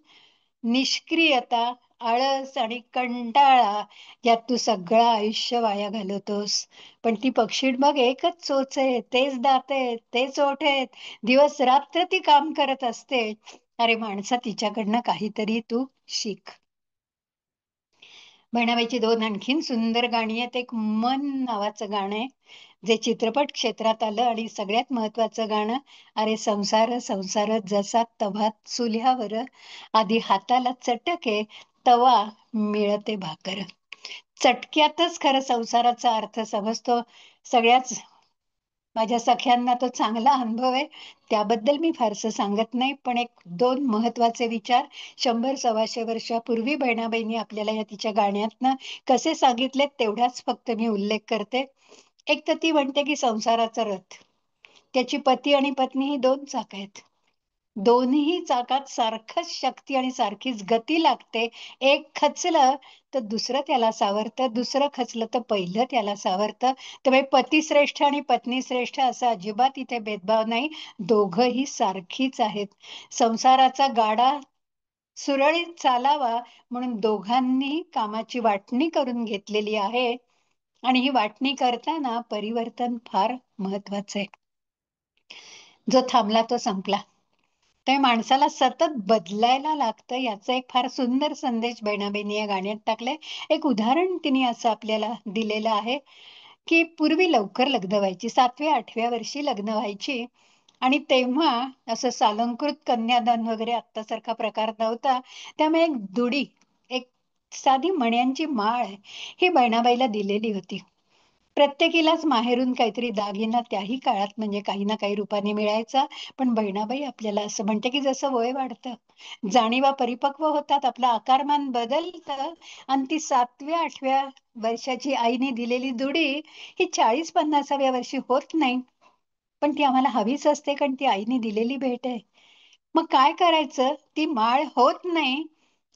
Speaker 3: निष्क्रियता, आळस आणि कंटाळा यात तू सगळं आयुष्य वाया घालवतोस. पण ती पक्षी बघ, एकच चोच आहे, तेच दात आहेत, तेच ओठ आहेत, दिवस रात्र ती काम करत असते. अरे माणसा, तिच्याकडनं काहीतरी तू शिक. बहिणाबाईची 2 आणखीन सुंदर गाणी आहेत. एक मन नावाचं गाणं आहे, जे चित्रपट क्षेत्रात आलं. आणि सगळ्यात महत्वाचं गाणं, अरे संसार संसार जसा तवा चुल्यावर, आधी हाताला चटके तवा मिळते भाकर. चटक्यातच खरं संसाराचा अर्थ समजतो. सगळ्याच माझ्या सख्यांना तो चांगला अनुभव आहे, त्याबद्दल मी फारसं सांगत नाही. पण 1-2 महत्वाचे विचार 100-125 वर्षापूर्वी बहिणाबाईंनी आपल्याला या तिच्या गाण्यातनं कसे सांगितले तेवढाच फक्त मी उल्लेख करते. एक तर ती म्हणते की संसाराचा रथ, त्याची पती आणि पत्नी ही 2 चाक आहेत. दोन्ही चाकात सारखंच शक्ती आणि सारखीच गती लागते. एक खचलं तर दुसरं त्याला सावरतं, दुसरं खचलं तर पहिलं त्याला सावरतं. त्यामुळे पती श्रेष्ठ आणि पत्नी श्रेष्ठ असं अजिबात इथे भेदभाव नाही, दोघंही सारखीच आहेत. संसाराचा गाडा सुरळीत चालावा म्हणून दोघांनी कामाची वाटणी करून घेतलेली आहे. आणि ही वाटणी करताना परिवर्तन फार महत्वाचं आहे. जो थांबला तो संपला. त्या माणसाला सतत बदलायला लागतं, याचा एक फार सुंदर संदेश बहिणाबाईंनी या गाण्यात टाकलाय. एक उदाहरण तिने असं आपल्याला दिलेलं आहे की पूर्वी लवकर लग्न व्हायची, 7व्या-8व्या वर्षी लग्न व्हायची. आणि तेव्हा असं सालंकृत कन्यादान वगैरे आत्तासारखा प्रकार नव्हता. त्यामुळे एक दुडी, एक साधी मण्यांची माळ ही बहिणाबाईला दिलेली होती. प्रत्येकीलाच माहेरून काहीतरी दागिना त्याही काळात म्हणजे काही ना काही रूपाने मिळायचा. पण बहिणाबाई आपल्याला असं म्हणते की जसं वय वाढतं, जाणीवा परिपक्व होतात, आपलं आकारमान बदलतं, आणि ती 7व्या-8व्या वर्षाची आईने दिलेली दुडी ही 40-50व्या वर्षी होत नाही. पण ती आम्हाला हवीच असते, कारण ती आईने दिलेली भेट आहे. मग काय करायचं, ती माळ होत नाही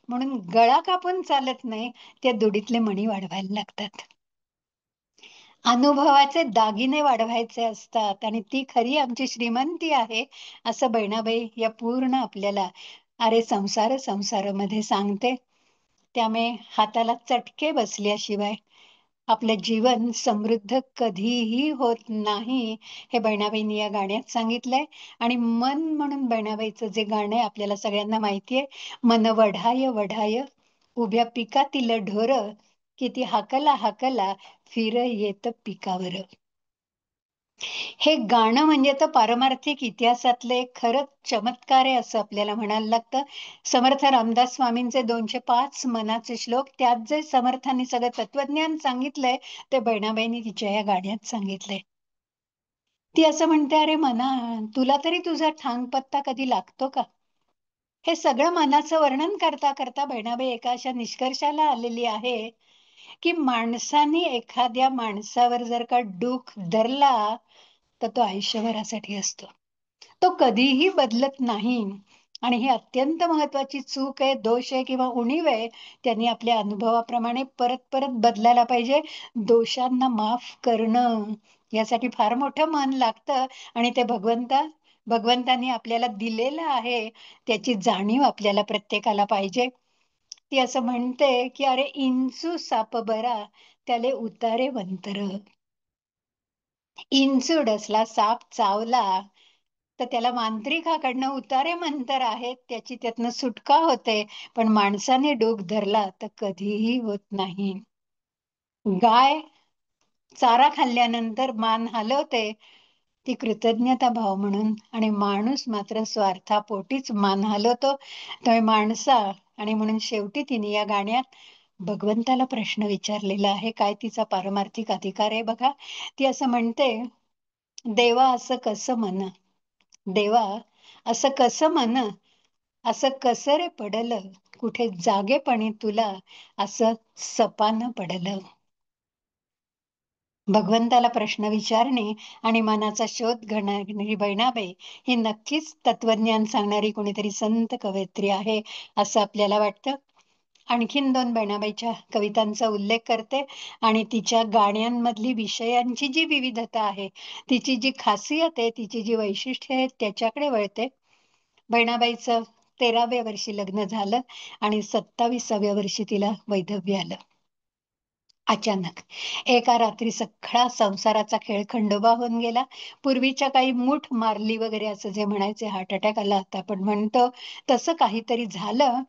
Speaker 3: म्हणून गळा कापून चालत नाही, त्या दुडीतले मणी वाढवायला लागतात. अनुभवाचे दागिने वाढवायचे असतात. आणि ती खरी आमची श्रीमंती आहे, असं बहिणाबाई या पूर्ण आपल्याला अरे संसार संसारामध्ये सांगते. त्यामुळे हाताला चटके बसल्याशिवाय आपलं जीवन समृद्ध कधीही होत नाही, हे बहिणाबाईंनी या गाण्यात सांगितलंय. आणि मन म्हणून बहिणाबाईचं जे गाणं आहे आपल्याला सगळ्यांना माहितीये, मन वढाय वढाय उभ्या पिकातील ढोर, किती हाकला हाकला फिर येत पिकावर. हे गाणं म्हणजे तर पारमार्थिक इतिहासातले खरंच चमत्कार आहे असं आपल्याला म्हणायला लागतं. समर्थ रामदास स्वामींचे 205 मनाचे श्लोक, त्यात जे समर्थांनी सगळं तत्वज्ञान सांगितलंय ते बहिणाबाईंनी तिच्या या गाण्यात सांगितलंय. ती असं म्हणते, अरे मना, तुला तरी तुझा ठांग पत्ता कधी लागतो का? हे सगळं मनाचं वर्णन करता करता बहिणाबाई एका अशा निष्कर्षाला आलेली आहे की माणसाने एखाद्या माणसावर जर का डूख धरला तर तो आयुष्यभरासाठी असतो, तो कधीही बदलत नाही. आणि ही अत्यंत महत्वाची चूक आहे, दोष आहे किंवा उणीव आहे. त्यांनी आपल्या अनुभवाप्रमाणे परत परत बदलायला पाहिजे. दोषांना माफ करणं यासाठी फार मोठं मन लागतं आणि ते भगवंतांनी आपल्याला दिलेलं आहे, त्याची जाणीव आपल्याला प्रत्येकाला पाहिजे. ती असं म्हणते की अरे इंचू साप बरा त्याले उतारे वंतर. इंचू डसला, साप चावला, तर त्याला मांत्रिकाकडनं उतारे मंतर आहेत, त्याची त्यातनं सुटका होते. पण माणसाने डोक धरला तर कधीही होत नाही. गाय चारा खाल्ल्यानंतर मान हलवते, ती कृतज्ञता भाव म्हणून, आणि माणूस मात्र स्वार्थापोटीच मान हलवतो. त्यामुळे माणसा आणि म्हणून शेवटी तिने या गाण्यात भगवंताला प्रश्न विचारलेला आहे. काय तिचा पारमार्थिक अधिकार आहे बघा. ती असं म्हणते, देवा असं कसं म्हण, देवा असं कसं म्हण, असं कसं रे पडलं, कुठे जागेपणी तुला असं सपान पडलं. भगवंताला प्रश्न विचारणे आणि मनाचा शोध घेणारी बहिणाबाई ही नक्कीच तत्वज्ञान सांगणारी कोणीतरी संत कवयित्री आहे असं आपल्याला वाटतं. आणखीन 2 बहिणाबाईच्या कवितांचा उल्लेख करते आणि तिच्या गाण्यांमधली विषयांची जी विविधता आहे, तिची जी खासियत आहे, तिची जी वैशिष्ट्ये आहेत, त्याच्याकडे वळते. बहिणाबाईचं 13व्या वर्षी लग्न झालं आणि 27व्या वर्षी तिला वैधव्य आलं. अचानक एका रात्री सगळा संसाराचा खेळ खंडोबा होऊन गेला. पूर्वीच्या काही मूठ मारली वगैरे असं जे म्हणायचे, हार्ट अटॅक आला आता आपण म्हणतो, तसं काहीतरी झालं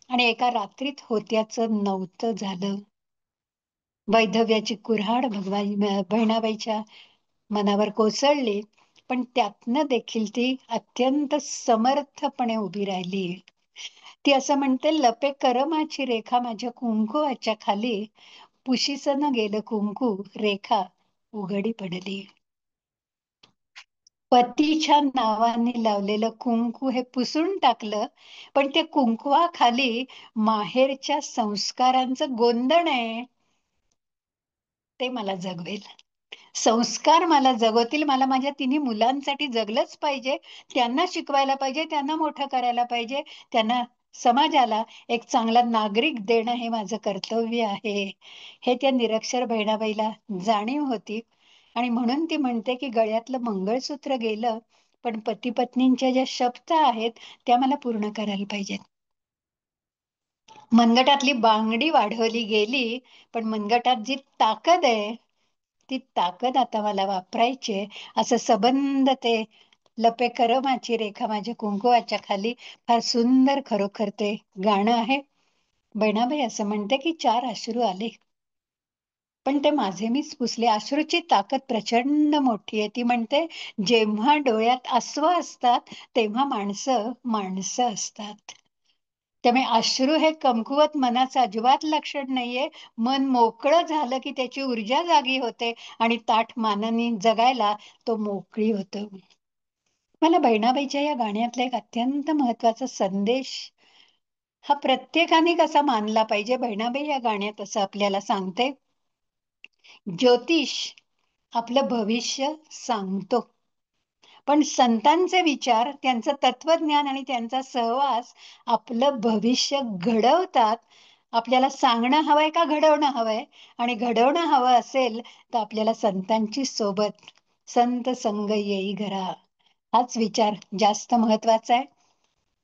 Speaker 3: आणि एका रात्रीत होत्याचं नव्हतं झालं. वैधव्याची कुऱ्हाड बहिणाबाईच्या मनावर कोसळली, पण त्यातनं देखील ती अत्यंत समर्थपणे उभी राहिली. ती असं म्हणते, लपे करमाची रेखा माझ्या कुंकुवाच्या खाली, पुशीसन गेलं कुंकू, रेखा उघडी पडली. पतीच्या नावाने लावलेलं कुंकू हे पुसून टाकलं, पण ते कुंकवाखाली माहेरच्या संस्कारांचं गोंधण आहे, ते मला जगवेल. संस्कार मला जगवतील. मला माझ्या 3 मुलांसाठी जगलंच पाहिजे, त्यांना शिकवायला पाहिजे, त्यांना मोठं करायला पाहिजे, त्यांना समाजाला एक चांगला नागरिक देणं हे माझं कर्तव्य आहे, हे त्या निरक्षर बहिणाबाईला जाणीव होती. आणि म्हणून ती म्हणते की गळ्यातलं मंगळसूत्र गेलं, पण पती पत्नींच्या ज्या शपथ आहेत त्या मला पूर्ण करायला पाहिजेत. मनगटातली बांगडी वाढवली गेली, पण मनगटात जी ताकद आहे ती ताकद आता मला वापरायची. असं सबंध ते लपे करमाची रेखा माझ्या कुंकुवाच्या खाली, फार सुंदर खरोखर ते गाणं आहे. बहिणाबाई असं म्हणते की 4 अश्रू आले, पण ते माझे मीच पुसले. अश्रूची ताकद प्रचंड मोठी आहे. ती म्हणते, जेव्हा डोळ्यात अश्रू असतात तेव्हा माणसं माणसं असतात. त्यामुळे अश्रू हे कमकुवत मनाचं अजिबात लक्षण नाहीये. मन मोकळं झालं की त्याची ऊर्जा जागी होते आणि ताठ मानाने जगायला तो मोकळी होतो. मला बहिणाबाईच्या या गाण्यातला एक अत्यंत महत्वाचा संदेश हा प्रत्येकाने कसा मानला पाहिजे. बहिणाबाई या गाण्यात असं आपल्याला सांगते, ज्योतिष आपलं भविष्य सांगतो, पण संतांचे विचार, त्यांचं तत्वज्ञान आणि त्यांचा सहवास आपलं भविष्य घडवतात. आपल्याला सांगणं हवंय का घडवणं हवंय? आणि घडवणं हवं असेल तर आपल्याला संतांची सोबत, संत संग येई घरा, हाच विचार जास्त महत्वाचा आहे.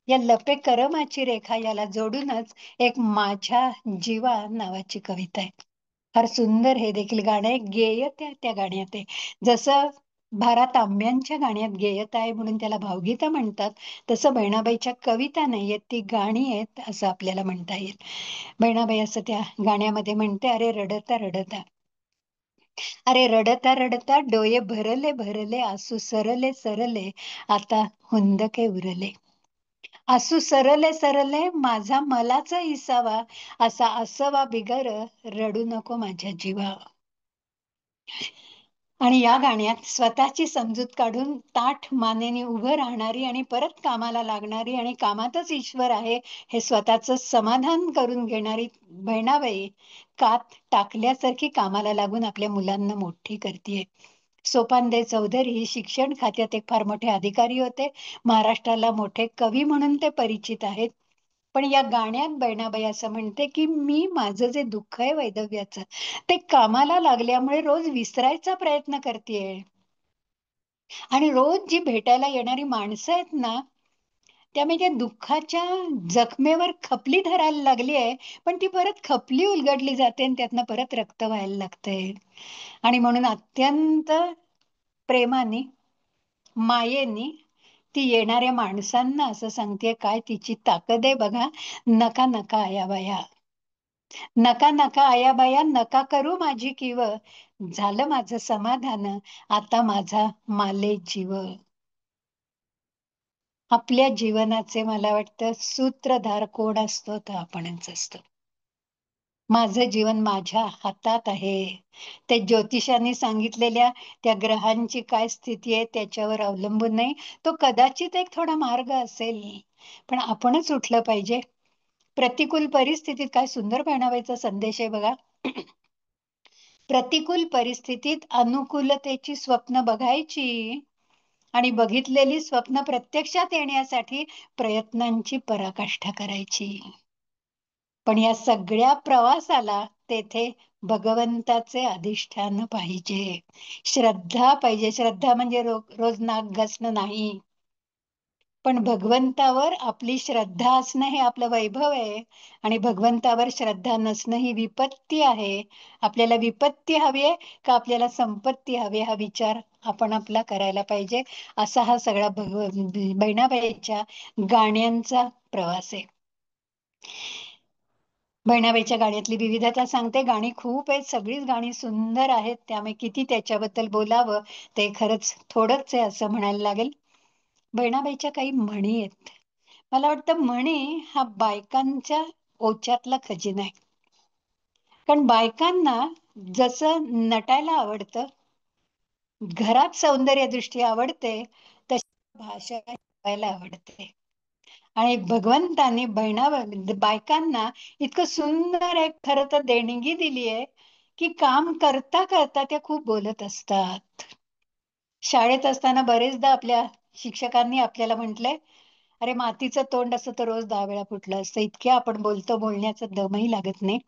Speaker 3: या लपे करमाची रेखा याला जोडूनच एक माझ्या जीवा नावाची कविता आहे. फार सुंदर हे देखील गाणं आहे. गेयत्या त्या गाण्यात आहे. जसं भारा तांब्यांच्या गाण्यात गेयता आहे म्हणून त्याला भावगीतं म्हणतात, तसं बहिणाबाईच्या कविता नाहीयेत, ती गाणी आहेत असं आपल्याला म्हणता येईल. बहिणाबाई असं त्या गाण्यामध्ये म्हणते, अरे रडता रडता, अरे रडता रडता डोळे भरले भरले, आसू सरले सरले, आता हुंदके उरले. आसू सरले सरले, माझा मलाच इसावा, असा असवा बिगर, रडू नको माझ्या जीवा. आणि या गाण्यात स्वतःची समजूत काढून ताठ मानेने उभं राहणारी आणि परत कामाला लागणारी आणि कामातच ईश्वर आहे हे स्वतःचं समाधान करून घेणारी बहिणाबाई कात टाकल्यासारखी कामाला लागून आपल्या मुलांना मोठी करते. सोपानदेव चौधरी शिक्षण खात्यात एक फार मोठे अधिकारी होते. महाराष्ट्राला मोठे कवी म्हणून ते परिचित आहेत. पण या गाण्यात बहिणाबाई असं म्हणते की मी माझं जे दुःख आहे वैधव्याचं ते कामाला लागल्यामुळे रोज विसरायचा प्रयत्न करतेय. आणि रोज जी भेटायला येणारी माणसं आहेत ना, त्यामुळे त्या दुःखाच्या जखमेवर खपली धरायला लागली आहे, पण ती परत खपली उलगडली जाते आणि त्यातनं परत रक्त व्हायला लागतंय. आणि म्हणून अत्यंत प्रेमाने, मायेनी ती येणाऱ्या माणसांना असं सांगते, काय तिची ताकद आहे बघा. नका नका आयाबाया, नका नका आयाबाया, नका करू माझी किव, झालं माझं समाधान, आता माझा माले जीव. आपल्या जीवनाचे मला वाटतं सूत्रधार कोण असतो तर आपणच असतो. माझं जीवन माझ्या हातात आहे. ते ज्योतिषांनी सांगितलेल्या त्या ग्रहांची काय स्थिती आहे त्याच्यावर अवलंबून नाही. तो कदाचित एक थोडा मार्ग असेल, पण आपणच उठलं पाहिजे. प्रतिकूल परिस्थितीत काय सुंदर बहिणाबाईचा संदेश आहे बघा. प्रतिकूल परिस्थितीत अनुकूलतेची स्वप्न बघायची आणि बघितलेली स्वप्न प्रत्यक्षात येण्यासाठी प्रयत्नांची पराकाष्ठा करायची. पण या सगळ्या प्रवासाला तेथे भगवंताचे अधिष्ठान पाहिजे, श्रद्धा पाहिजे. श्रद्धा म्हणजे रोज नाक घासणं नाही, पण भगवंतावर आपली श्रद्धा असणं हे आपलं वैभव आहे. आणि भगवंतावर श्रद्धा नसणं ही विपत्ती आहे. आपल्याला विपत्ती हवी आहे का आपल्याला संपत्ती हवी, हा विचार आपण आपला करायला पाहिजे. असा हा सगळा बहिणाबाईच्या गाण्यांचा प्रवास आहे. बहिणाबाईच्या गाण्यातली विविधता सांगते. गाणी खूप आहेत, सगळीच गाणी सुंदर आहेत, त्यामुळे किती त्याच्याबद्दल बोलावं ते खरंच थोडंच आहे असं म्हणायला लागेल. बहिणाबाईच्या काही म्हणी आहेत. मला वाटतं म्हणी हा बायकांच्या ओच्यातला खजिना आहे. कारण बायकांना जसं नटायला आवडतं, घरात सौंदर्यदृष्टी आवडते, तशी भाषा शिकायला आवडते. आणि भगवंतानी बायकांना इतकं सुंदर एक खरं तर देणगी दिली आहे की काम करता करता त्या खूप बोलत असतात. शाळेत असताना बरेचदा आपल्या शिक्षकांनी आपल्याला म्हटलंय, अरे मातीचं तोंड असं तर रोज 10 वेळा फुटलं असतं. इतक्या आपण बोलतो, बोलण्याचा दमही लागत नाही.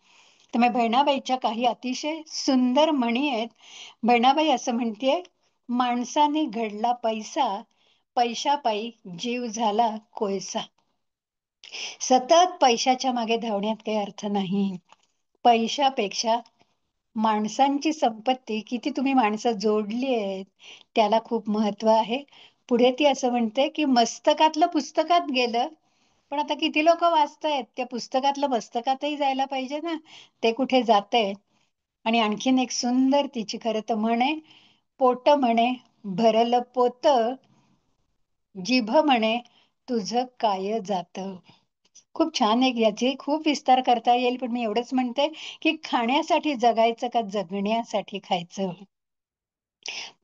Speaker 3: त्यामुळे बहिणाबाईच्या काही अतिशय सुंदर म्हणी आहेत. बहिणाबाई असं म्हणतेय, माणसाने घडला पैसा, पैशापायी जीव झाला कोळसा. सतत पैशाच्या मागे धावण्यात काही अर्थ नाही. पैशापेक्षा माणसांची संपत्ती, किती तुम्ही माणसं जोडली आहेत त्याला खूप महत्व आहे. पुढे ती असं म्हणते की मस्तकातलं पुस्तकात गेलं, पण आता किती लोक वाचतायत, त्या पुस्तकातलं मस्तकातही जायला पाहिजे ना, ते कुठे जातंय. आणि आणखीन एक सुंदर तिची खरं तर म्हणे, पोट म्हणे भरलं पोत, जिभ म्हणे तुझं काय जात. खूप छान आहे. याचे खूप विस्तार करता येईल, पण मी एवढंच म्हणते की खाण्यासाठी जगायचं का जगण्यासाठी खायचं.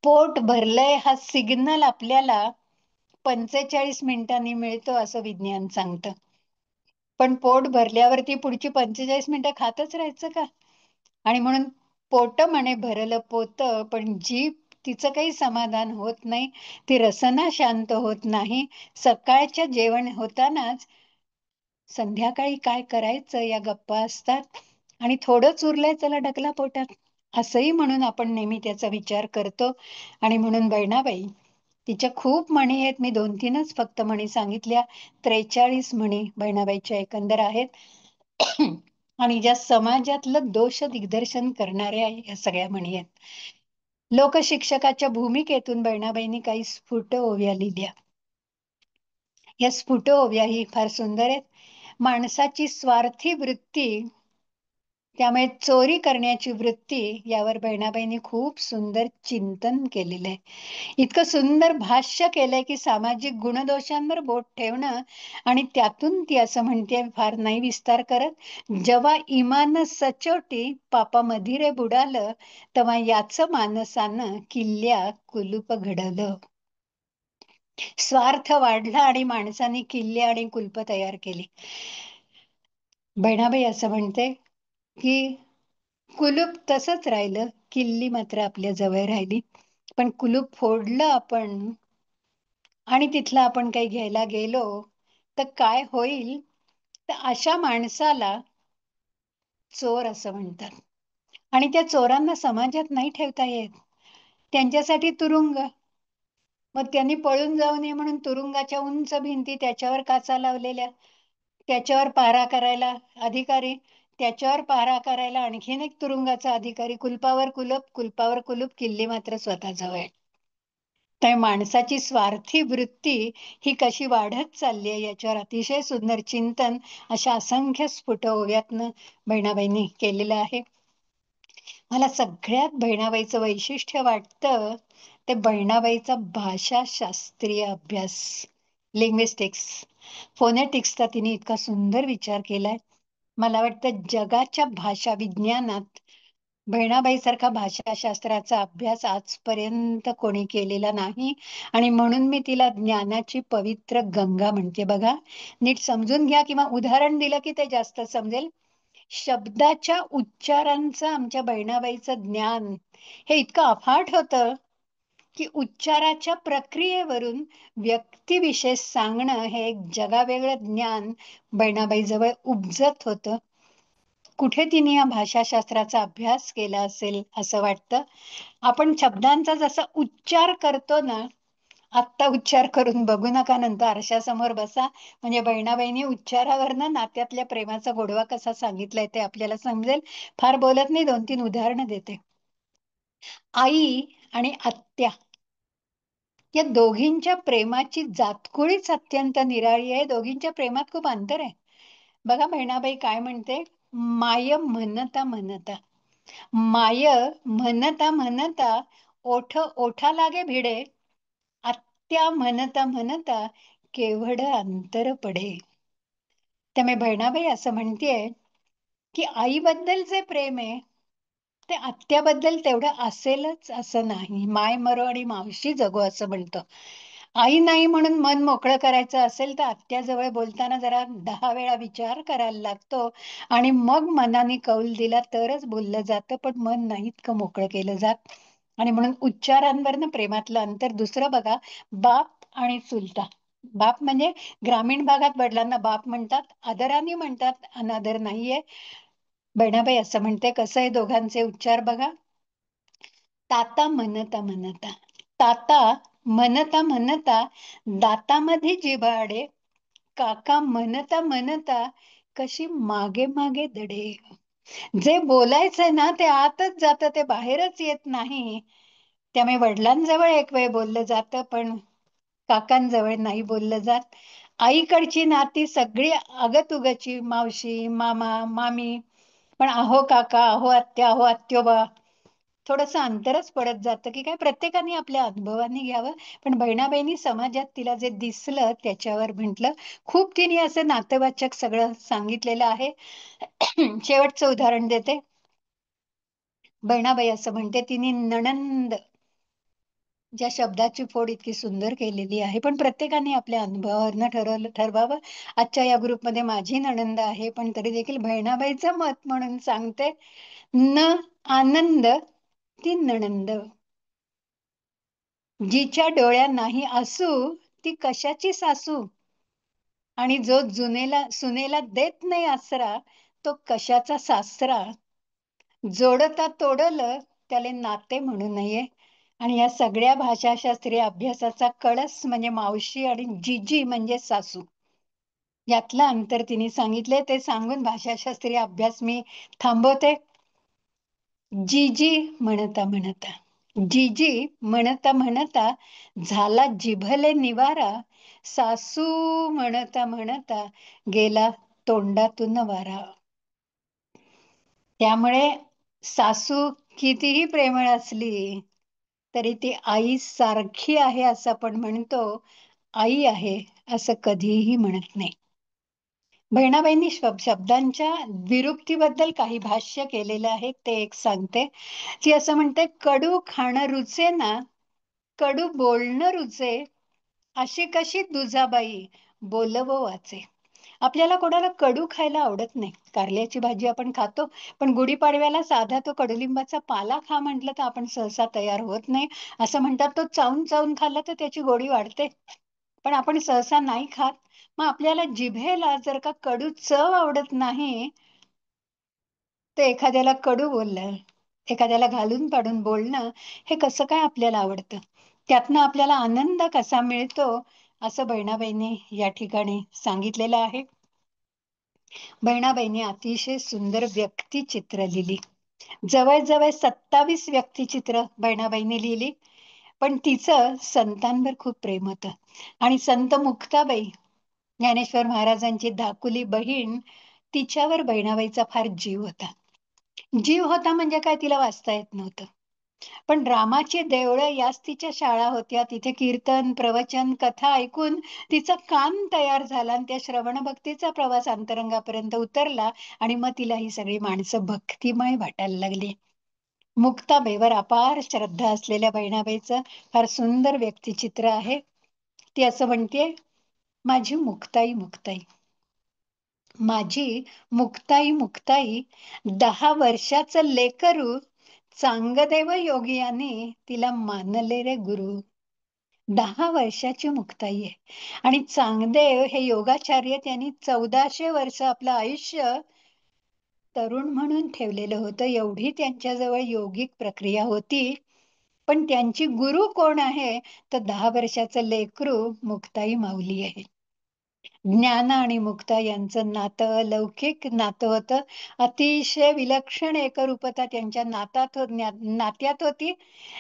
Speaker 3: पोट भरलंय हा सिग्नल आपल्याला 45 मिनिटांनी मिळतो असं विज्ञान सांगतं. पण पोट भरल्यावरती पुढची 45 मिनिटं खातच राहायचं का? आणि म्हणून पोट म्हणे भरलं पोत, पण जीभ तिचं काही समाधान होत नाही, ती रसना शांत होत नाही. सकाळच्या जेवण होतानाच संध्याकाळी काय करायचं या गप्पा असतात. आणि थोडंच उरलंय, चला ढकला पोटात, असंही म्हणून आपण नेहमी त्याचा विचार करतो. आणि म्हणून बहिणाबाई तिच्या खूप म्हणी आहेत. मी 2-3च फक्त म्हणी सांगितल्या. 43 म्हणी बहिणाबाईच्या एकंदर आहेत. आणि ज्या समाजातलं दोष दिग्दर्शन करणाऱ्या या सगळ्या म्हणी आहेत. लोकशिक्षकाच्या भूमिकेतून बहिणाबाईंनी काही स्फुट ओव्या लिहिल्या. या स्फुट ओव्या ही फार सुंदर आहेत. माणसाची स्वार्थी वृत्ती, त्यामुळे चोरी करण्याची वृत्ती, यावर बहिणाबाईंनी खूप सुंदर चिंतन केलेलं आहे. इतकं सुंदर भाष्य केलंय की सामाजिक गुणदोषांवर बोट ठेवणं. आणि त्यातून ती असं म्हणते, फार नाही विस्तार करत, जेव्हा इमान सचोटी पापा मधिरे बुडालं, तेव्हा याच मानसानं किल्ल्या कुलूप घडलं. स्वार्थ वाढला आणि माणसाने किल्ले आणि कुलप तयार केली. बहिणाबाई असं म्हणते की कुलूप तसंच राहिलं, किल्ली मात्र आपल्या जवळ राहिली. पण कुलूप फोडलं आपण आणि तिथलं आपण काही घ्यायला गेलो तर काय होईल? तर अशा माणसाला चोर असं म्हणतात. आणि त्या चोरांना समाजात नाही ठेवता येत. त्यांच्यासाठी तुरुंग. मग त्यांनी पळून जाऊ नये म्हणून तुरुंगाच्या उंच भिंती, त्याच्यावर काचा लावलेल्या, त्याच्यावर पहारा करायला अधिकारी, त्याच्यावर पहारा करायला आणखीन एक तुरुंगाचा अधिकारी, कुलपावर कुलूप, कुलपावर कुलूप, किल्ली मात्र स्वतःजवळ. तर माणसाची स्वार्थी वृत्ती ही कशी वाढत चालली आहे याच्यावर अतिशय सुंदर चिंतन अशा असंख्य स्फुट ओव्यातनं बहिणाबाईंनी केलेलं आहे. मला सगळ्यात बहिणाबाईचं वैशिष्ट्य वाटतं ते बहिणाबाईचा भाषाशास्त्रीय अभ्यास, लिंग्विस्टिक्स, फोनेटिक्सचा तिने इतका सुंदर विचार केलाय. मला वाटतं जगाच्या भाषा विज्ञानात बहिणाबाईसारखा भाषाशास्त्राचा अभ्यास आजपर्यंत कोणी केलेला नाही. आणि म्हणून मी तिला ज्ञानाची पवित्र गंगा म्हणते. बघा, नीट समजून घ्या किंवा उदाहरण दिलं की ते जास्त समजेल. शब्दाच्या उच्चारांचं आमच्या बहिणाबाईचं ज्ञान हे इतकं अफाट होतं की उच्चाराच्या प्रक्रियेवरून व्यक्तिविशेष सांगणं हे एक जगावेगळं ज्ञान बहिणाबाईजवळ उपजत होतं. कुठे तिने या भाषाशास्त्राचा अभ्यास केला असेल असं वाटतं. आपण शब्दांचा जसा उच्चार करतो ना, आत्ता उच्चार करून बघू नका, नंतर आरशासमोर बसा, म्हणजे बहिणाबाईंनी उच्चारावरनं नात्यातल्या प्रेमाचा गोडवा कसा सांगितलाय ते आपल्याला समजेल. फार बोलत नाही, 2-3 उदाहरणं देते. आई आणि आत्या या दोघींच्या प्रेमाची जातकुळीच अत्यंत निराळी आहे. दोघींच्या प्रेमात खूप अंतर आहे. बघा बहिणाबाई काय म्हणते, माय म्हणता म्हणता, माय म्हणता म्हणता ओठ ओठा लागे भिडे, आत्या म्हणता म्हणता केवढ अंतर पडे. त्यामुळे बहिणाबाई असं म्हणतेय की आईबद्दल जे प्रेम आहे ते आत्याबद्दल तेवढं असेलच असं नाही. माय मरो आणि मावशी जगो असं म्हणतं. आई नाही म्हणून मन मोकळं करायचं असेल तर आत्याजवळ बोलताना जरा 10 वेळा विचार करायला लागतो आणि मग मनाने कौल दिला तरच बोललं जातं, पण मन नाही इतकं मोकळं केलं जात. आणि म्हणून उच्चारांवरनं प्रेमातलं अंतर. दुसरं बघा, बाप आणि चुलता. बाप म्हणजे ग्रामीण भागात वडिलांना बाप म्हणतात, आदराने म्हणतात, अनादर नाहीये. बहिणाबाई असं म्हणते, कसं आहे दोघांचे उच्चार बघा. ताता म्हणता म्हणता, ताता म्हणता म्हणता दातामध्ये जिव्हाडे, काका म्हणता म्हणता कशी मागे मागे दडे. जे बोलायचंय ना ते आतच जातं, ते बाहेरच येत नाही. त्यामुळे वडिलांजवळ एक वेळ बोललं जातं, पण काकांजवळ नाही बोललं जात. आईकडची नाती सगळी अगतुगची, मावशी, मामा, मामी, पण अहो काका, अहो आत्या, अहो आत्योबा, थोडस अंतरच पडत जातं की काय. प्रत्येकाने आपल्या अनुभवाने घ्यावं. पण बहिणाबाईंनी समाजात तिला जे दिसलं त्याच्यावर म्हटलं. खूप तिने असं नातेवाचक सगळं सांगितलेलं आहे. शेवटचं उदाहरण देते. बहिणाबाई असं म्हणते, तिने नणंद, ज्या शब्दाची फोड इतकी सुंदर केलेली आहे, पण प्रत्येकाने आपल्या अनुभवावरनं ठरवावं. आजच्या या ग्रुपमध्ये माझी नणंद आहे, पण तरी देखील बहिणाबाईचं मत म्हणून सांगते, न आनंद ती नणंद, जिच्या डोळ्या नाही असू ती कशाची सासू, आणि जो सुनेला देत नाही आसरा तो कशाचा सासरा, जोडता तोडलं त्याले नाते म्हणू नये. आणि या सगळ्या भाषाशास्त्रीय अभ्यासाचा कळस म्हणजे मावशी आणि जिजी म्हणजे सासू, यातलं अंतर तिने सांगितले. ते सांगून भाषाशास्त्रीय अभ्यास मी थांबवते. जीजी म्हणता म्हणता, जीजी म्हणता म्हणता झाला जिभले निवारा, सासू म्हणता म्हणता गेला तोंडातून वारा. त्यामुळे सासू कितीही प्रेमळ असली तरी ती आई सारखी आहे असं आपण म्हणतो, आई आहे असं कधीही म्हणत नाही. बहिणाबाईंनी शब्दांच्या विरुक्तीबद्दल काही भाष्य केलेलं आहे, ते एक सांगते. ती असं म्हणते, कडू खाणं रुचे ना, कडू बोलणं रुचे, अशी कशी दुजाबाई बोलवो वाचे. आपल्याला कोणाला कडू खायला आवडत नाही. कारल्याची भाजी आपण खातो, पण गुढीपाडव्याला साधा तो कडुलिंबाचा पाला खा म्हटलं तर आपण सहसा तयार होत नाही. असं म्हणतात तो चावून चावून खाल्ला तर त्याची गोडी वाढते, पण आपण सहसा नाही खात. मग आपल्याला जिभेला जर का कडू चव आवडत नाही, तर एखाद्याला कडू बोललं, एखाद्याला घालून पाडून बोलणं, हे कसं काय आपल्याला आवडतं? त्यातनं आपल्याला आनंद कसा मिळतो, असं बहिणाबाईंनी या ठिकाणी सांगितलेलं आहे. बहिणाबाईंनी अतिशय सुंदर व्यक्तिचित्र लिहिली. जवळजवळ 27 व्यक्तिचित्र बहिणाबाईंनी लिहिली, पण तिचं संतांवर खूप प्रेम होतं. आणि संत मुक्ताबाई, ज्ञानेश्वर महाराजांची धाकुली बहीण, तिच्यावर बहिणाबाईचा फार जीव होता. जीव होता म्हणजे काय, तिला वाचता येत नव्हतं. पण रामाची देवळं याच तिच्या शाळा होत्या. तिथे कीर्तन, प्रवचन, कथा ऐकून तिचा कान तयार झाला आणि त्या श्रवण भक्तीचा प्रवास अंतरंगापर्यंत उतरला. आणि मग तिला ही सगळी माणसं भक्तिमय वाटायला लागली. मुक्ताबाईवर अपार श्रद्धा असलेल्या बहिणाबाईचं फार सुंदर व्यक्तिचित्र आहे. ती असं म्हणते, माझी मुक्ताई मुक्ताई, माझी मुक्ताई मुक्ताई, 10 वर्षाचं लेकरू, चांगदेव योगियाने तिला मानले रे गुरु. 10 वर्षाची मुक्ताई आहे. आणि चांगदेव हे योगाचार्य, त्यांनी 1400 वर्ष आपलं आयुष्य तरुण म्हणून ठेवलेलं होतं. एवढी त्यांच्याजवळ योगिक प्रक्रिया होती. पण त्यांची गुरु कोण आहे, तर 10 वर्षाचं लेकरू मुक्ताई माऊली आहे. ज्ञान आणि मुक्ता यांचं नातं अलौकिक नातं होतं. अतिशय विलक्षण एकरूपता त्यांच्या नात्यात होती.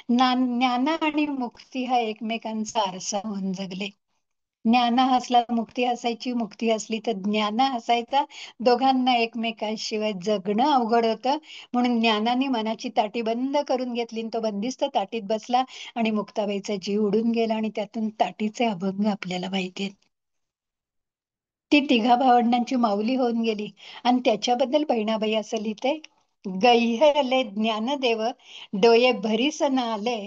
Speaker 3: ज्ञान आणि मुक्ती हा एकमेकांचा आरसा होऊन जगले. ज्ञान हसला मुक्ती हसायची, मुक्ती हसली तर ज्ञान हसायचा. दोघांना एकमेकांशिवाय जगणं अवघड होतं. म्हणून ज्ञानाने मनाची ताटी बंद करून घेतली, तो बंदिस्त ताटीत बसला आणि मुक्ताबाईचा जीव उडून गेला. आणि त्यातून ताटीचे अभंग आपल्याला माहिती आहेत. ती 3 भावंडांची माऊली होऊन गेली. आणि त्याच्याबद्दल बहिणाबाई असं लिहिते, गैहरले ज्ञानदेव, डोये भरीस न आले,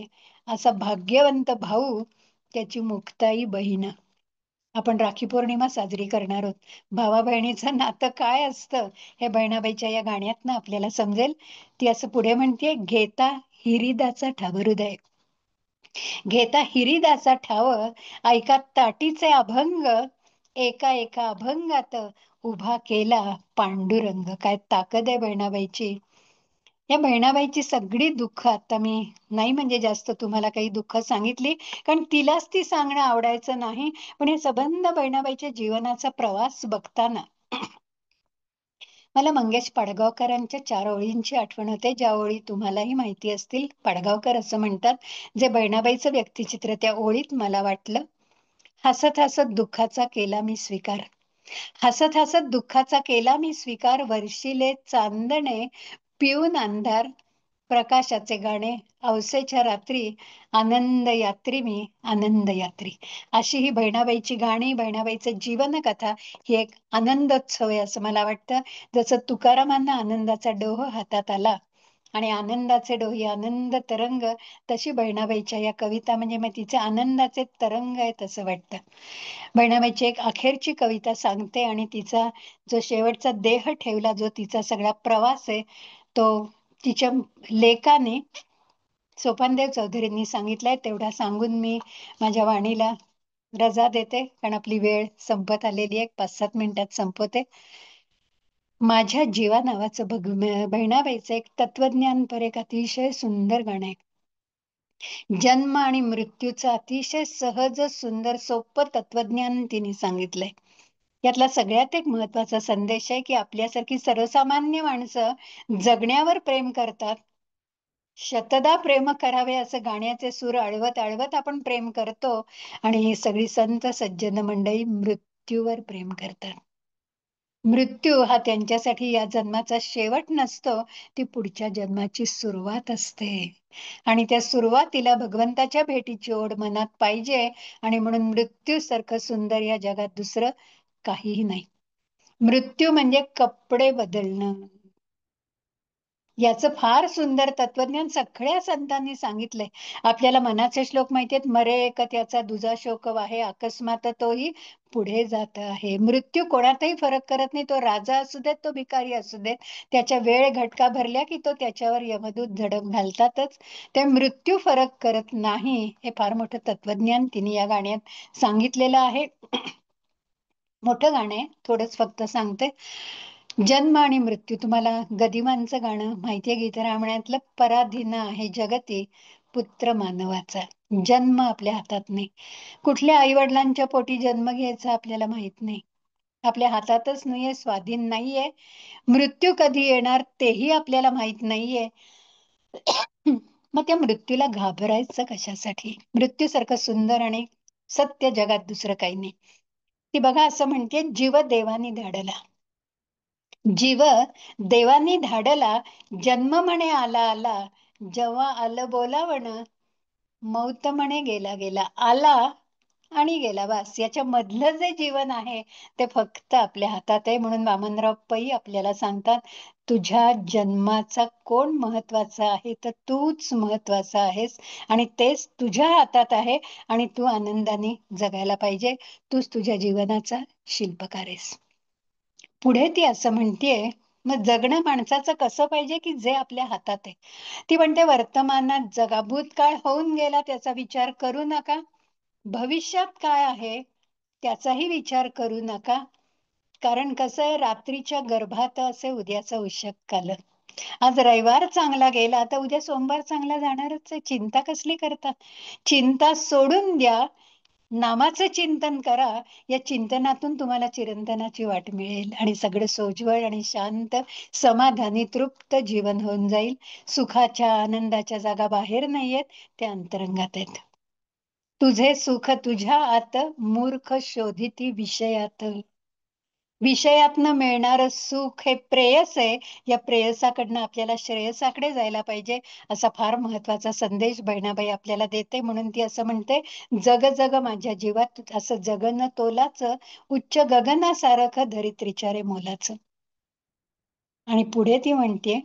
Speaker 3: असा भाग्यवंत भाऊ त्याची मुक्ताई बहीण. आपण राखी पौर्णिमा साजरी करणार आहोत. भावा बहिणीचं नातं काय असतं हे बहिणाबाईच्या या गाण्यातनं आपल्याला समजेल. ती असं पुढे म्हणते, घेता हिरीदाचा ठाव हृदय, घेता हिरीदाचा ठाव, ऐका ताटीचे अभंग, एका एका अभंगात उभा केला पांडुरंग. काय ताकद आहे बहिणाबाईची. या बहिणाबाईची सगळी दुःख आता मी नाही म्हणजे जास्त तुम्हाला काही दुःख सांगितली, कारण तिलाच ती सांगणं आवडायचं नाही. पण हे संबंध बहिणाबाईच्या जीवनाचा प्रवास बघताना मला मंगेश पाडगावकरांच्या 4 ओळींची आठवण होते, ज्या ओळी तुम्हालाही माहिती असतील. पाडगावकर असं म्हणतात, जे बहिणाबाईचं व्यक्तिचित्र, त्या ओळीत मला वाटलं, हसत हसत दुःखाचा केला मी स्वीकार, हसत हसत दुःखाचा केला मी स्वीकार, वर्षिले चांदणे पिऊन अंधार, प्रकाशाचे गाणे अवसेच्या रात्री, आनंद यात्री मी आनंद यात्री. अशी ही बहिणाबाईची गाणी, बहिणाबाईचं जीवन कथा ही एक आनंदोत्सव आहे असं मला वाटतं. जसं तुकारामांना आनंदाचा डोह हातात आला आणि आनंदाचे डोही आनंद तरंग, तशी बहिणाबाईच्या या कविता म्हणजे मग तिचे आनंदाचे तरंग आहेत असं वाटतं. बहिणाबाईची एक अखेरची कविता सांगते आणि तिचा जो शेवटचा देह ठेवला, जो तिचा सगळा प्रवास आहे, तो तिच्या लेखाने सोपानदेव चौधरींनी सांगितलंय. तेवढा सांगून मी माझ्या वाणीला रजा देते, कारण आपली वेळ संपत आलेली आहे. 5-7 मिनिटात संपवते. माझ्या जीवा नावाचं बहिणाबाईचं एक तत्वज्ञानपर एक अतिशय सुंदर गाणं आहे. जन्म आणि मृत्यूचं अतिशय सहज, सुंदर, सोपं तत्वज्ञान तिने सांगितलंय. यातला सगळ्यात एक महत्वाचा संदेश आहे की आपल्यासारखी सर्वसामान्य माणसं जगण्यावर प्रेम करतात. शतदा प्रेम करावे असं गाण्याचे सूर अळवत अळवत आपण प्रेम करतो. आणि ही सगळी संत सज्जन मंडळी मृत्यूवर प्रेम करतात. मृत्यू हा त्यांच्यासाठी या जन्माचा शेवट नसतो, ती पुढच्या जन्माची सुरुवात असते. आणि त्या सुरुवातीला भगवंताच्या भेटीची ओढ मनात पाहिजे. आणि म्हणून मृत्यूसारखं सुंदर या जगात दुसरं काहीही नाही. मृत्यू म्हणजे कपडे बदलणं. याचं फार सुंदर तत्वज्ञान सगळ्या संतांनी सांगितलंय. आपल्याला मनाचे श्लोक माहितीयेत, मरे एक त्याचा दुजा शोक वाहे, अकस्मात तोही पुढे जात आहे. मृत्यू कोणातही फरक करत नाही, तो राजा असू देत, तो भिकारी असू देत. त्याच्या वेळ घटका भरल्या की तो त्याच्यावर यमदूत झडप घालतातच. ते मृत्यू फरक करत नाही, हे फार मोठं तत्वज्ञान तिने या गाण्यात सांगितलेलं आहे. मोठं गाणं आहे, थोडंच फक्त सांगते. जन्म आणि मृत्यू, तुम्हाला गदिमांचं गाणं माहितीये, गीतरामायणातलं, पराधीन आहे जगती पुत्र मानवाचा. जन्म आपल्या हातात नाही. कुठल्या आई वडिलांच्या पोटी जन्म घ्यायचा आपल्याला माहित नाही, आपल्या हातातच नाहीये, स्वाधीन नाहीये. मृत्यू कधी येणार तेही आपल्याला माहित नाहीये. मग त्या मृत्यूला घाबरायचं कशासाठी? मृत्यूसारखं सुंदर आणि सत्य जगात दुसरं काही नाही. ती बघा असं म्हणते, जीव देवानी धाडला, जीव देवानी धाडला, जन्म म्हणे आला आला, जेव्हा आलं बोलावण, मौत म्हणे गेला गेला. आला आणि गेला, बस. याच्या मधलं जे जीवन आहे ते फक्त आपल्या हातात आहे. म्हणून वामनराव पै आपल्याला सांगतात, तुझ्या जन्माचा कोण महत्वाचा आहे, तर तूच महत्वाचा आहेस, आणि तेच तुझ्या हातात आहे, आणि तू आनंदाने जगायला पाहिजे. तूच तुझ्या जीवनाचा शिल्पकार आहेस. पुढे ती असं म्हणतेय, मग जगणं माणसाचं कसं पाहिजे की जे आपल्या हातात आहे. ती म्हणते, वर्तमानात जगा, भूतकाळ होऊन गेला त्याचा विचार करू नका, भविष्यात काय आहे त्याचाही विचार करू नका. कारण कसं आहे, रात्रीच्या गर्भात असे उद्याचा उशक काल. आज रविवार चांगला गेला, आता उद्या सोमवार चांगला जाणारच आहे. चिंता कसली करता? चिंता सोडून द्या, नामाचं चिंतन करा. या चिंतनातून तुम्हाला चिरंतनाची वाट मिळेल, आणि सगळं सोज्वळ आणि शांत, समाधानी, तृप्त जीवन होऊन जाईल. सुखाच्या आनंदाच्या जागा बाहेर नाहीयेत, त्या अंतरंगात आहेत. तुझे सुख तुझ्या आत, मूर्ख शोधिती विषयात. विषयातनं मिळणारं सुख हे प्रेयस आहे. या प्रेयसाकडनं आपल्याला श्रेयसाकडे जायला पाहिजे, असा फार महत्वाचा संदेश बहिणाबाई आपल्याला देते. म्हणून ती असं म्हणते, जग जग माझ्या जीवात, असं जगन तोलाच, उच्च गगनासारखं धरित्रीच्या रे मोलाचं. आणि पुढे ती म्हणते,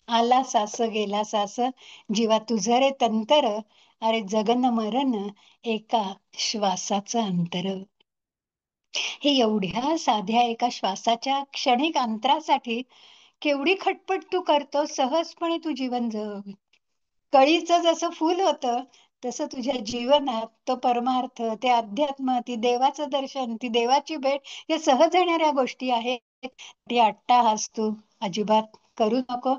Speaker 3: आला सास गेला सास, जीवा तुझं रे तंतर, अरे जगन मरण एका श्वासाचं अंतर. हे एवढ्या साध्या एका श्वासाच्या क्षणिक अंतरासाठी केवढी खटपट तू करतो. सहजपणे तू जीवन जग. कळीचं जसं फुल होतं तसं तुझ्या जीवनात तो परमार्थ, ते अध्यात्म, ती देवाचं दर्शन, ती देवाची भेट, या सहज येणाऱ्या गोष्टी आहेत. ती अट्टाहास तू अजिबात करू नको.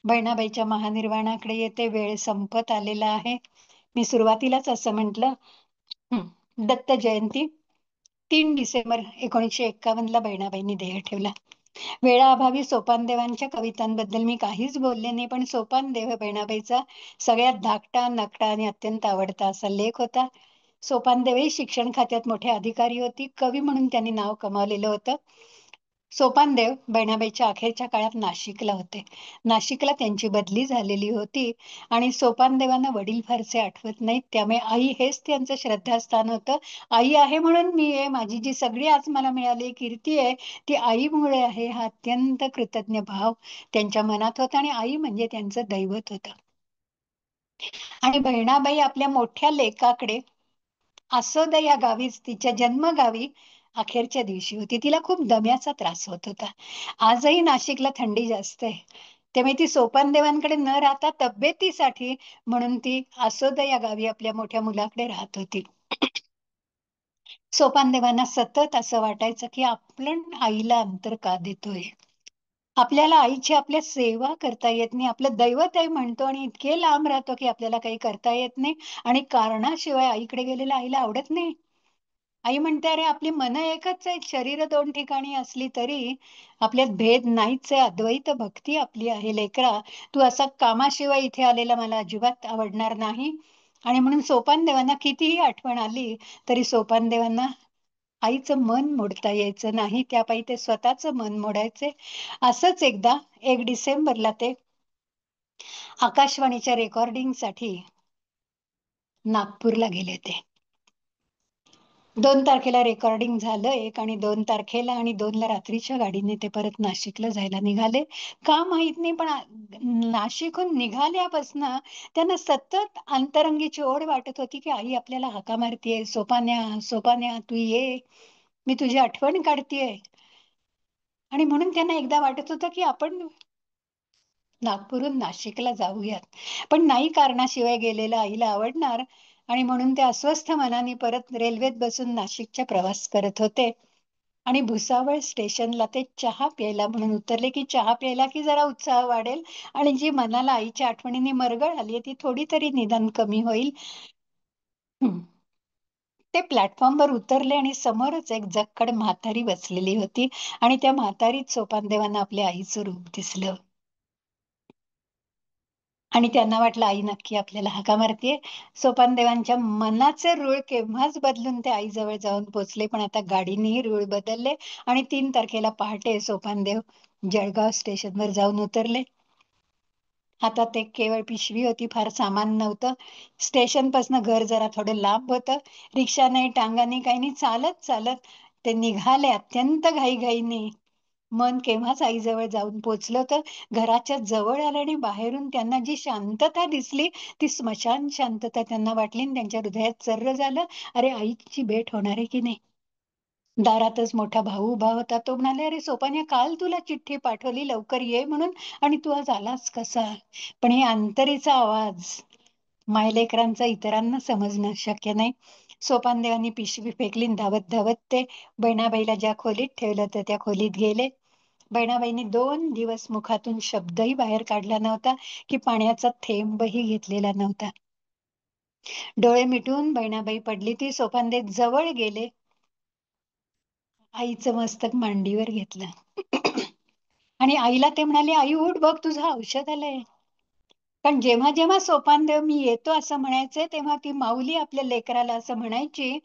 Speaker 3: बहिणाबाईच्या महानिर्वाणाकडे येते, वेळ संपत आलेला आहे. मी सुरुवातीलाच असं म्हटलं, दत्त जयंती 3 डिसेंबर 1951 बहिणाबाईंनी ध्येय ठेवला. वेळाअभावी सोपानदेवांच्या कवितांबद्दल मी काहीच बोलले नाही, पण सोपानदेव बहिणाबाईचा सगळ्यात धाकटा, नकटा आणि अत्यंत आवडता असा लेख होता. सोपानदेव ही शिक्षण खात्यात मोठे अधिकारी होती, कवी म्हणून त्यांनी नाव कमावलेलं होतं. सोपानदेव बहिणाबाईच्या अखेरच्या काळात नाशिकला होते. नाशिकला त्यांची बदली झालेली होती, आणि सोपानदेवांना वडील फारसे आठवत नाहीत, त्यामुळे आई हेच त्यांचं श्रद्धास्थान होतं. आई आहे म्हणून मी आहे, माझी जी सगळी आज मला मिळाली कीर्ती आहे ती आईमुळे आहे, हा अत्यंत कृतज्ञ भाव त्यांच्या मनात होता, आणि आई म्हणजे त्यांचं दैवत होतं. आणि बहिणाबाई आपल्या मोठ्या लेकाकडे आसोद या गावीच, तिच्या जन्मगावी अखेरच्या दिवशी होती. तिला खूप दम्याचा त्रास होत होता. आजही नाशिकला थंडी जास्त आहे, त्यामुळे ती सोपानदेवांकडे न राहता तब्येतीसाठी म्हणून ती आसोद या गावी आपल्या मोठ्या मुलाकडे राहत होती. सोपानदेवांना सतत असं वाटायचं की आपण आईला अंतर का देतोय. आपल्याला आईची आपल्या सेवा करता येत नाही, आपलं दैवत आहे म्हणतो आणि इतके लांब राहतो की आपल्याला काही करता येत नाही, आणि कारणाशिवाय आईकडे गेलेल्या आईला आवडत नाही. आई म्हणते, अरे आपली मन एकच आहे, शरीर 2 ठिकाणी असली तरी आपल्यात भेद नाहीच आहे, अद्वैत भक्ती आपली आहे. लेकरा, तू असा कामाशिवाय इथे आलेला मला अजिबात आवडणार नाही. आणि म्हणून सोपानदेवांना कितीही आठवण आली तरी सोपानदेवांना आईचं मन मोडता यायचं नाही, त्यापायी ते स्वतःचं मन मोडायचे. असंच एकदा 1 डिसेंबरला ते आकाशवाणीच्या रेकॉर्डिंगसाठी नागपूरला गेले होते. 2 तारखेला रेकॉर्डिंग झालं एक, आणि 2 तारखेला आणि 2ला रात्रीच्या गाडीने ते परत नाशिकला जायला निघाले. का माहित नाही, पण नाशिकहून निघाल्यापासून त्यांना सतत अंतरंगीची ओढ वाटत होती की आई आपल्याला हाका मारतीये, सोपान्या सोपान्या तू ये, मी तुझी आठवण काढतीये. आणि म्हणून त्यांना एकदा वाटत होतं की आपण नागपूरहून नाशिकला जाऊयात, पण नाही कारणाशिवाय गेलेलं आईला आवडणार. आणि म्हणून ते अस्वस्थ मनाने परत रेल्वेत बसून नाशिकचा प्रवास करत होते. आणि भुसावळ स्टेशनला ते चहा प्यायला म्हणून उतरले, की चहा प्यायला की जरा उत्साह वाढेल आणि जी मनाला आईच्या आठवणीने मरगळ आली ती थोडी तरी निदान कमी होईल. ते प्लॅटफॉर्मवर उतरले आणि समोरच एक जक्कड म्हातारी बसलेली होती, आणि त्या म्हातारीत सोपानदेवांना आपल्या आईचं रूप दिसलं. आणि त्यांना वाटलं आई नक्की आपल्याला हाका मारतीये. सोपानदेवांच्या मनाचे रूळ केव्हाच बदलून ते आईजवळ जाऊन पोचले, पण आता गाडीनेही रूळ बदलले आणि 3 तारखेला पहाटे सोपानदेव जळगाव स्टेशनवर जाऊन उतरले. हातात एक केवळ पिशवी होती, फार सामान नव्हतं. स्टेशन पासून घर जरा थोडं लांब होतं. रिक्षा नाही, टांगा नाही, काही नाही, चालत चालत ते निघाले अत्यंत घाईघाईने. मन केव्हाच आईजवळ जाऊन पोचलं होतं. घराच्या जवळ आलं आणि बाहेरून त्यांना जी शांतता दिसली ती स्मशान शांतता त्यांना वाटली, आणि त्यांच्या हृदयात सर्र झालं, अरे आईची भेट होणार आहे की नाही. दारातच मोठा भाऊ उभा होता. तो म्हणाले, अरे सोपान्या, काल तुला चिठ्ठी पाठवली लवकर ये म्हणून, आणि तू आज आलास कसा. पण हे अंतरीचा आवाज मायलेकरांचा इतरांना समजणं शक्य नाही. सोपानदेवांनी पिशवी फेकली, धावत धावत ते बहिणाबाईला ज्या खोलीत ठेवलं होतं त्या खोलीत गेले. बहिणाबाईंनी 2 दिवस मुखातून शब्दही बाहेर काढला नव्हता, की पाण्याचा थेंबही घेतलेला नव्हता. डोळे मिटून बहिणाबाई पडली. ती सोपानदेव जवळ गेले, आईचं मस्तक मांडीवर घेतलं आणि आईला ते म्हणाले, आई उठ बघ तुझं औषध आलंय. पण जेव्हा जेव्हा सोपानदेव मी येतो असं म्हणायचे, तेव्हा ती माऊली आपल्या लेकराला असं म्हणायची,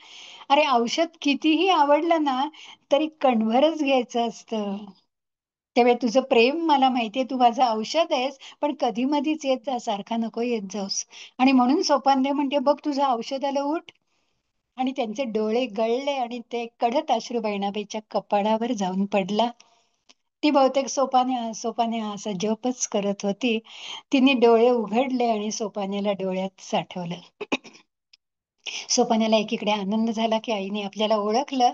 Speaker 3: अरे औषध कितीही आवडलं ना तरी कणभरच घ्यायचं असतं. त्यावेळी तुझं प्रेम मला माहितीये, तू माझं औषध आहेस, पण कधी मधीच येत जा, सारखा नको येत जाऊस. आणि म्हणून सोपानदेव म्हणते, बघ तुझं औषध आलं, उठ. आणि त्यांचे डोळे गळले आणि ते कडत अश्रू बहिणाबाईच्या कपाळावर जाऊन पडला. ती बहुतेक सोपान्या सोपान्या असा जपच करत होती. तिने डोळे उघडले आणि सोपान्याला डोळ्यात साठवलं. सोपान्याला एकीकडे आनंद झाला की आईने आपल्याला ओळखलं,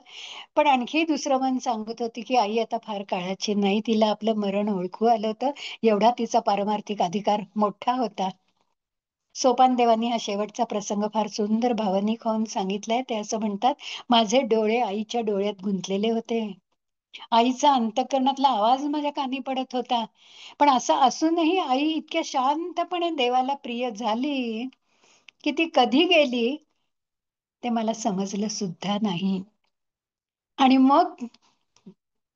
Speaker 3: पण आणखी दुसरं मन सांगत होती की आई आता फार काळाची नाही, तिला आपलं मरण ओळखू आलं होतं, एवढा तिचा पारमार्थिक अधिकार मोठा होता. सोपानदेवांनी हा शेवटचा प्रसंग फार सुंदर भावनिक होऊन सांगितलाय. ते असं म्हणतात, माझे डोळे आईच्या डोळ्यात गुंतलेले होते. आईचा अंतःकरणातला आवाज माझ्या कानी पडत होता. पण असं असूनही आई इतक्या शांतपणे देवाला प्रिय झाली की ती कधी गेली ते मला समजलं सुद्धा नाही. आणि मग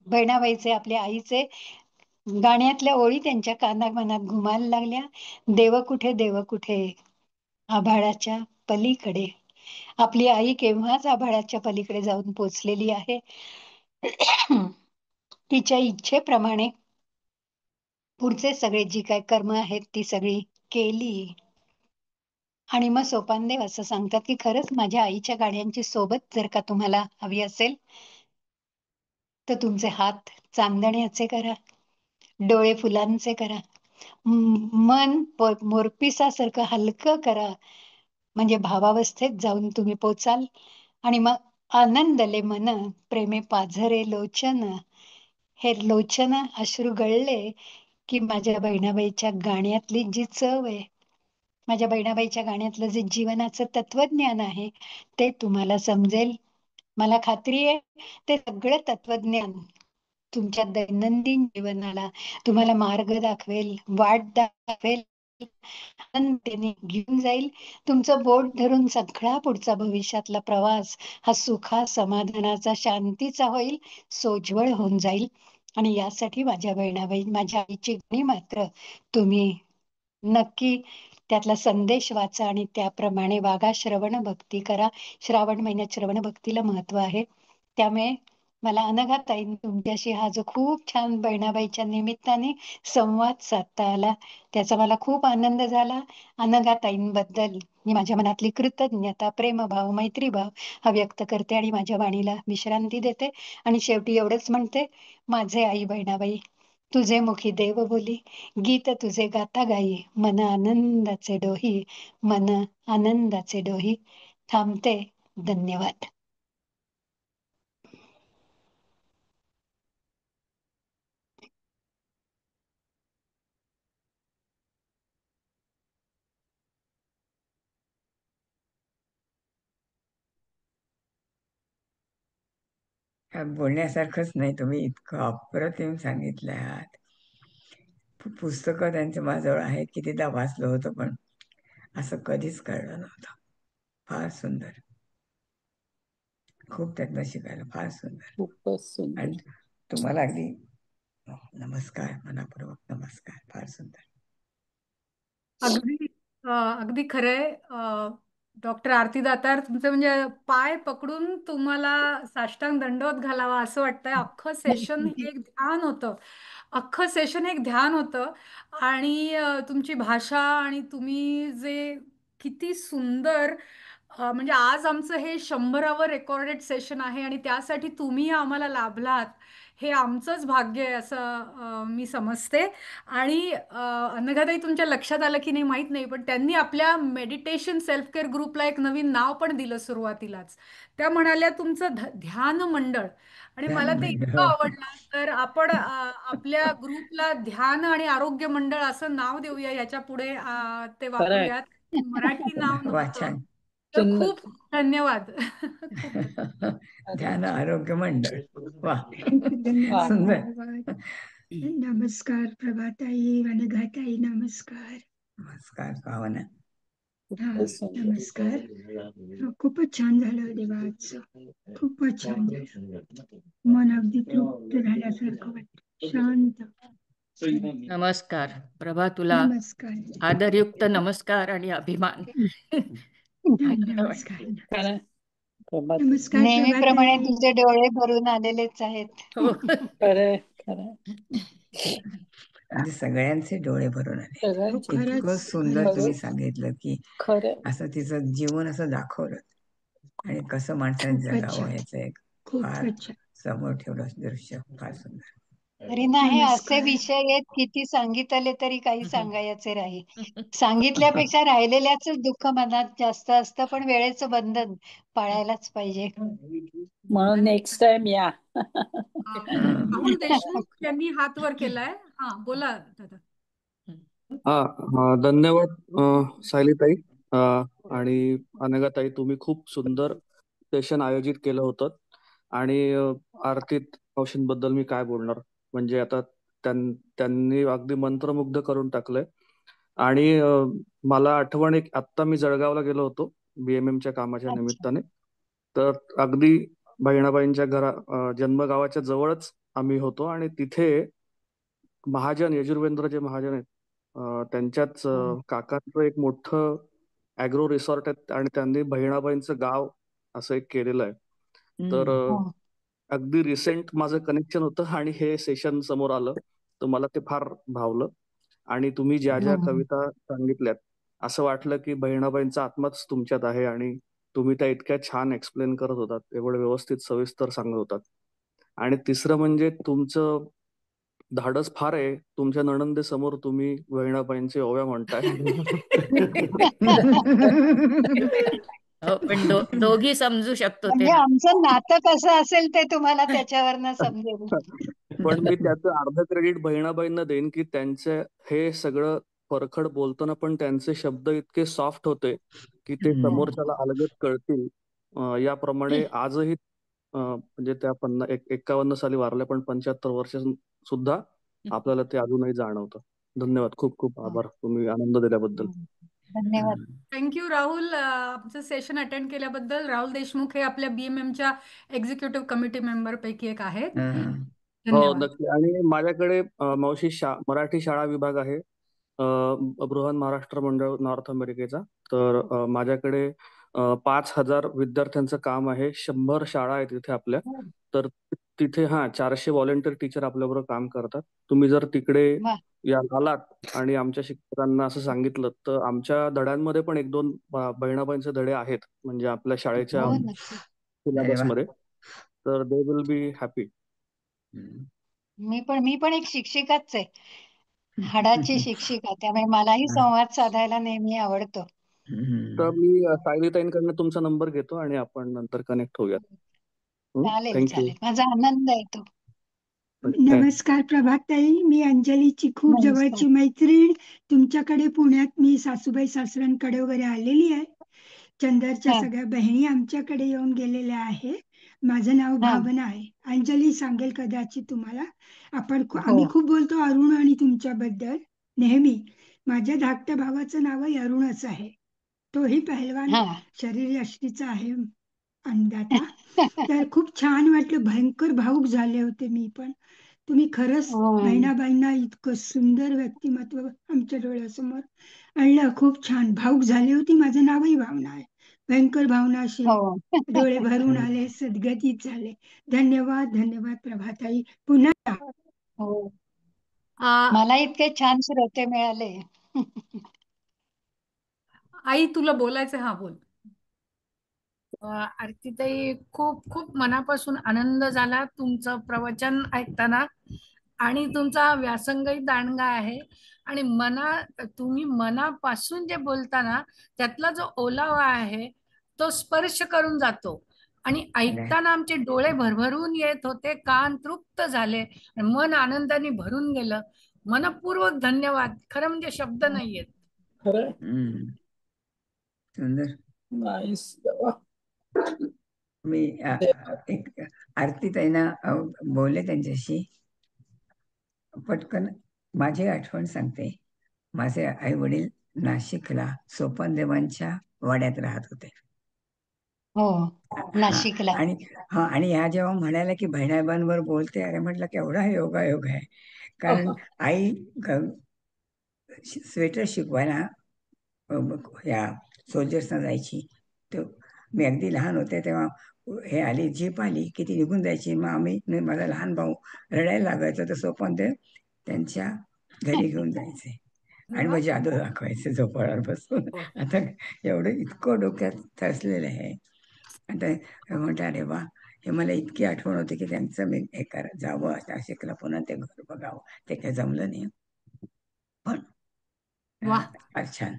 Speaker 3: बहिणाबाईचे, आपल्या आईचे गाण्यातल्या ओळी त्यांच्या काना मनात घुमायला लागल्या. देव कुठे, देव कुठे, आभाळाच्या पलीकडे. आपली आई केव्हाच आभाळाच्या पलीकडे जाऊन पोचलेली आहे. तिच्या इच्छेप्रमाणे पुढचे सगळे जी काय कर्म आहेत ती सगळी केली. आणि मग सोपानदेव असं सांगतात की खरंच माझ्या आईच्या गाण्यांची सोबत जर का तुम्हाला हवी असेल तर तुमचे हात चांदण्याचे करा, डोळे फुलांचे करा, मन मोरपिसासारखं हलकं करा, म्हणजे भावावस्थेत जाऊन तुम्ही पोचाल. आणि मग आनंदले मन प्रेमे पाझरे लोचन, हे लोचन अश्रू गळले की माझ्या बहिणाबाईच्या गाण्यातली जी चव आहे, माझ्या बहिणाबाईच्या गाण्यातलं जे जीवनाचं तत्वज्ञान आहे ते तुम्हाला समजेल. मला खात्री आहे ते सगळं तत्वज्ञान तुमच्या दैनंदिन जीवनाला तुम्हाला मार्ग दाखवेल, वाट दाखवेल, आनंदाने घेऊन जाईल. तुमचं बोट धरून सगळा पुढचा भविष्यातला प्रवास हा सुखा समाधानाचा शांतीचा होईल, सोज्वळ होऊन जाईल. आणि यासाठी माझ्या बहिणाबाई, माझ्या आईची गाणी मात्र तुम्ही नक्की त्यातला संदेश वाचा आणि त्याप्रमाणे वागा, श्रवण भक्ती करा. श्रावण महिन्यात श्रवण भक्तीला महत्व आहे. त्यामुळे मला अनघाताई तुमच्याशी हा जो खूप छान बहिणाबाईच्या निमित्ताने संवाद साधता आला त्याचा मला खूप आनंद झाला. अनघाताईंबद्दल मी माझ्या मनातली कृतज्ञता, प्रेमभाव, मैत्रीभाव हा व्यक्त करते आणि माझ्या वाणीला विश्रांती देते. आणि शेवटी एवढंच म्हणते, माझे आई बहिणाबाई, तुझे मुखी देव बोली, गीत तुझे गाता गाई, मन आनंदाचे डोही, मन आनंदाचे डोही. थांबते. धन्यवाद.
Speaker 2: बोलण्यासारखंच नाही, तुम्ही इतकं अप्रतिम सांगितलं आहात. पुस्तकं त्यांच्या माझ्याजवळ आहेत, कितीदा वाचलं होतं, पण असं कधीच कळलं नव्हतं. फार सुंदर, खूप त्यातनं शिकायला, फार सुंदर.
Speaker 4: खूपच सुंदर.
Speaker 2: आणि तुम्हाला अगदी नमस्कार, मनापूर्वक नमस्कार, फार सुंदर.
Speaker 1: अगदी अगदी खरंय. डॉक्टर आरती दातार, तुमचं म्हणजे पाय पकडून तुम्हाला साष्टांग दंडवत घालावा असं वाटतंय. अख्खं सेशन एक ध्यान होतं. अख्खं सेशन एक ध्यान होतं. आणि तुमची भाषा आणि तुम्ही जे किती सुंदर, म्हणजे आज आमचं हे 100वे रेकॉर्डेड सेशन आहे आणि त्यासाठी तुम्ही आम्हाला लाभलात हे आमचंच भाग्य आहे असं मी समजते. आणि अनघाताई, तुमच्या लक्षात आलं की नाही माहीत नाही, पण त्यांनी आपल्या मेडिटेशन सेल्फ केअर ग्रुपला एक नवीन नाव पण दिलं सुरुवातीलाच. त्या म्हणाल्या तुमचं ध्यान मंडळ. आणि
Speaker 2: ध्यान
Speaker 1: मला ते इतकं
Speaker 2: मंडळ.
Speaker 1: आवडलं, तर आपण आपल्या ग्रुपला ध्यान आणि आरोग्य मंडळ असं नाव देऊया. याच्या पुढे ते
Speaker 4: खरंय.
Speaker 1: वापरूयात. मराठी नाव
Speaker 2: वा,
Speaker 1: नव्हतं.
Speaker 2: छान.
Speaker 1: तर
Speaker 4: सुंदर.
Speaker 1: खूप धन्यवाद. खूप धन्यवाद.
Speaker 2: ध्यान आरोग्य मंडळ. वा,
Speaker 4: वा.
Speaker 2: सुंदर.
Speaker 5: नमस्कार प्रभाताई, अनघाताई, नमस्कार.
Speaker 2: नमस्कार, भावना.
Speaker 5: हा,
Speaker 4: खूपच सुंदर.
Speaker 5: नमस्कार. खूपच छान झालं देवा आजचं. खूपच छान झालं. मन अगदी तृप्त झाल्यासारखं वाटत, शांत.
Speaker 6: नमस्कार प्रभा, तुला
Speaker 5: नमस्कार.
Speaker 6: आदरयुक्त नमस्कार आणि अभिमान.
Speaker 5: नमस्कार.
Speaker 4: खरंय. प्रभात.
Speaker 5: नमस्कार
Speaker 3: नेहमीप्रमाणे
Speaker 5: प्रभाताई.
Speaker 3: तुझे डोळे भरून आलेलेच आहेत.
Speaker 6: हो.
Speaker 4: खरंय. खरंय.
Speaker 2: म्हणजे सगळ्यांचे डोळे भरून आले.
Speaker 5: हो,
Speaker 4: सगळ्यांची.
Speaker 2: इतकं
Speaker 5: खरंच
Speaker 2: सुंदर
Speaker 5: खरंच.
Speaker 2: तुम्ही सांगितलं की
Speaker 4: खरंय.
Speaker 2: असं तिचं जीवन असं दाखवलं आणि कसं माणसाने
Speaker 5: खूपच
Speaker 2: जगावं
Speaker 5: छान,
Speaker 2: याचं एक फार
Speaker 5: खूपच छान.
Speaker 2: समोर ठेवलं दृश्य, फार सुंदर.
Speaker 3: तरी नाही, असे
Speaker 5: नमस्कार.
Speaker 3: विषय आहेत किती सांगितले तरी काही सांगायचे राही. सांगितल्यापेक्षा राहिलेल्याच दुःख मनात जास्त असतं, पण वेळेचं बंधन पाळायलाच पाहिजे.
Speaker 4: म्हणून नेक्स्ट टाइम या.
Speaker 1: राहुल देशमुख यांनी हात वर केलाय. हा, बोला दादा.
Speaker 7: हा हा, धन्यवाद सायलीताई आणि अनघाताई, तुम्ही खूप सुंदर सेशन आयोजित केलं होतं. आणि आरतीत मावशींबद्दल मी काय बोलणार, म्हणजे आता त्यांनी अगदी मंत्रमुग्ध करून टाकलंय. आणि मला आठवण एक, आत्ता मी जळगावला गेलो होतो BMMच्या कामाच्या
Speaker 3: अच्छा.
Speaker 7: निमित्ताने. तर अगदी बहिणाबाईंच्या जन्मगावाच्या जवळच आम्ही होतो आणि तिथे महाजन यजुर्वेंद्र जे महाजन आहेत, त्यांच्याच काकांचं एक मोठं ॲग्रो रिसॉर्ट आहे आणि त्यांनी बहिणाबाईंचं गाव असं एक केलेलं आहे. तर
Speaker 3: हो.
Speaker 7: अगदी रिसेंट माझं कनेक्शन होतं आणि हे सेशन समोर आलं, तर मला ते फार भावलं. आणि तुम्ही ज्या ज्या
Speaker 3: हम्म.
Speaker 7: कविता सांगितल्यात, असं वाटलं की बहिणाबाईंचा आत्माच तुमच्यात आहे आणि तुम्ही त्या इतक्या छान एक्सप्लेन करत होतात, एवढं व्यवस्थित सविस्तर सांगत होतात. आणि तिसरं म्हणजे तुमचं धाडस फार आहे, तुमच्या नणंदेसमोर तुम्ही बहिणाबाईंचे ओव्या म्हणताय.
Speaker 6: हो, पण दोघी समजू शकतो ते
Speaker 3: म्हणजे
Speaker 6: ना.
Speaker 3: आमचं नातं कसं असेल ते तुम्हाला त्याच्यावरनं समजेल.
Speaker 7: पण मी त्याचं अर्ध क्रेडिट बहिणाबाईंना देईन की त्यांचे हे सगळं परखड बोलताना पण त्यांचे शब्द इतके सॉफ्ट होते की ते समोरच्याला अलगद कळतील. याप्रमाणे आजही म्हणजे त्या 51 साली वारल्या, पण 75 वर्ष सुद्धा आपल्याला ते अजूनही जाणवतं. धन्यवाद, खूप खूप आभार तुम्ही आनंद दिल्याबद्दल.
Speaker 3: धन्यवाद.
Speaker 1: थँक्यू राहुल, आमचं सेशन अटेंड केल्याबद्दल. राहुल देशमुख हे आपल्या BMMच्या एक्झिक्युटिव्ह कमिटी मेंबर पैकी एक आहेत.
Speaker 7: हो,
Speaker 1: धन्यवाद.
Speaker 7: नक्की. आणि माझ्याकडे मावशी मराठी शाळा विभाग आहे, बृहन महाराष्ट्र मंडळ नॉर्थ अमेरिकेचा. तर माझ्याकडे 5,000 विद्यार्थ्यांचं काम आहे. 100 शाळा आहेत तिथे आपल्या. तर तिथे 400 व्हॉलेंटियर टीचर आपल्याबरोबर काम करतात. तुम्ही जर तिकडे
Speaker 3: वा.
Speaker 7: आलात आणि आमच्या शिक्षकांना असं सांगितलं तर आमच्या धड्यांमध्ये पण 1-2 बहिणाबाईंचे धडे आहेत, म्हणजे आपल्या शाळेच्या
Speaker 3: हो,
Speaker 2: हम्म.
Speaker 3: नक्की.
Speaker 2: अरे वा.
Speaker 7: सिलेबसमध्ये. तर दे विल बी हॅपी.
Speaker 2: हम्म.
Speaker 3: मी पण एक शिक्षिकाच आहे, हाडाची शिक्षिका, त्यामुळे मलाही संवाद साधायला नेहमी आवडतो.
Speaker 7: तर
Speaker 2: हम्म.
Speaker 7: मी सायलीताईंकडनं तुमचा नंबर घेतो आणि आपण नंतर कनेक्ट होऊयात.
Speaker 3: चालेल
Speaker 7: थँक्यू.
Speaker 3: चालेल, माझा आनंद आहे तो.
Speaker 5: नमस्कार प्रभाताई, मी अंजलीची खूप
Speaker 3: नमस्कार.
Speaker 5: जवळची मैत्रीण. तुमच्याकडे पुण्यात मी सासूबाई सासऱ्यांकडे वगैरे आलेली आहे. चंदरच्या
Speaker 3: हा
Speaker 5: सगळ्या बहिणी आमच्याकडे येऊन गेलेल्या आहे. माझं नाव
Speaker 3: हा.
Speaker 5: भावना आहे. अंजली सांगेल कदाचित तुम्हाला.
Speaker 3: हो
Speaker 5: आम्ही खूप बोलतो अरुण आणि तुमच्याबद्दल नेहमी. माझ्या धाकट्या भावाचं नावही अरुणच आहे. तोही पहलवान
Speaker 3: हा.
Speaker 5: शरीर यष्टीचा आहे अन्नदाता. तर खूप छान वाटलं, भयंकर भावुक झाले होते मी पण. तुम्ही खरंच बहिणाबाईंना इतकं सुंदर व्यक्तिमत्व आमच्या डोळ्यासमोर आणलं. खूप छान भावुक झाली होती. माझं नावही भावना आहे. भयंकर भावनाशील,
Speaker 3: हो.
Speaker 5: डोळे भरून आले, सद्गतीत झाले. धन्यवाद धन्यवाद प्रभाताई. पुन्हा या.
Speaker 3: हो,
Speaker 1: आ,
Speaker 3: मला इतके छान श्रोते मिळाले.
Speaker 1: आई तुला बोलायचं? हा बोल.
Speaker 6: आरतीताई, खूप खूप मनापासून आनंद झाला तुमचं प्रवचन ऐकताना. आणि तुमचा व्यासंगही दांडगा आहे. आणि तुम्ही मनापासून जे बोलताना त्यातला जो ओलावा आहे तो स्पर्श करून जातो. आणि ऐकताना आमचे डोळे भरभरून येत होते, कान तृप्त झाले आणि मन आनंदाने भरून गेलं. मनपूर्वक धन्यवाद. खरं म्हणजे शब्द नाहीयेत.
Speaker 4: खरं
Speaker 2: हम्म. सुंदर.
Speaker 4: नाईस.
Speaker 2: मी एक आरती ताईंना बोलले त्यांच्याशी. पटकन माझी आठवण सांगते. माझे आई वडील नाशिकला सोपानदेवांच्या वाड्यात राहत होते.
Speaker 3: हो,
Speaker 2: हा
Speaker 3: नाशिकला.
Speaker 2: आणि ह्या जेव्हा म्हणाल्या की बहिणाबाईंवर बोलते, अरे म्हटलं केवढा योगायोग आहे. कारण आई स्वेटर शिकवायला ह्या सोल्जर्सना जायची. तर मी अगदी लहान होते तेव्हा हे आली, जीप आली की ती निघून जायची. मग माझा लहान भाऊ रडायला लागायचा, तर सोपानदेव त्यांच्या घरी घेऊन जायचे आणि मग जादू दाखवायचे झोपाळ्यावर बसून. आता एवढं इतकं डोक्यात ठसलेलं आहे. आता म्हटलं अरे वा, हे मला इतकी आठवण होती की त्यांचं मी हे जावं नाशिकला, पुन्हा ते घर बघावं. ते काही जमलं नाही, पण
Speaker 1: वा,
Speaker 2: फार छान.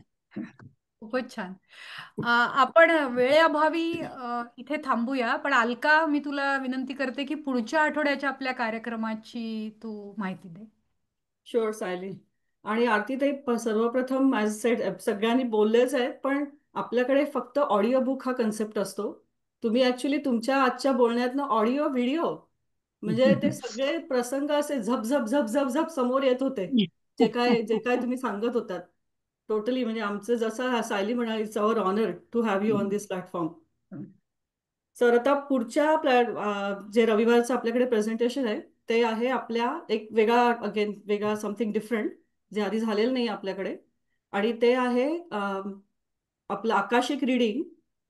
Speaker 1: खूपच छान. आपण वेळेअभावी इथे थांबूया. पण अलका, मी तुला विनंती करते की पुढच्या आठवड्याच्या आपल्या कार्यक्रमाची तू माहिती दे.
Speaker 8: शुअर सायली. आणि आरतीताई, सर्वप्रथम सगळ्यांनी बोललेच आहेत, पण आपल्याकडे फक्त ऑडिओ बुक हा कन्सेप्ट असतो. तुम्ही ऍक्च्युली तुमच्या आजच्या बोलण्यातनं ऑडिओ व्हिडिओ म्हणजे ते सगळे प्रसंग असे झप झप झप झप झप समोर येत होते. जे काय तुम्ही सांगत होतात, टोटली. म्हणजे आमचं जसं सायली म्हणाली, it's our honour to have you on this platform. Sir, आता पुढच्या जे रविवारचं आपल्याकडे प्रेझेंटेशन आहे ते आहे आपल्या एक वेगळा समथिंग डिफरंट, जे आधी झालेलं नाही आपल्याकडे. आणि ते आहे आपलं आकाशिक रिडिंग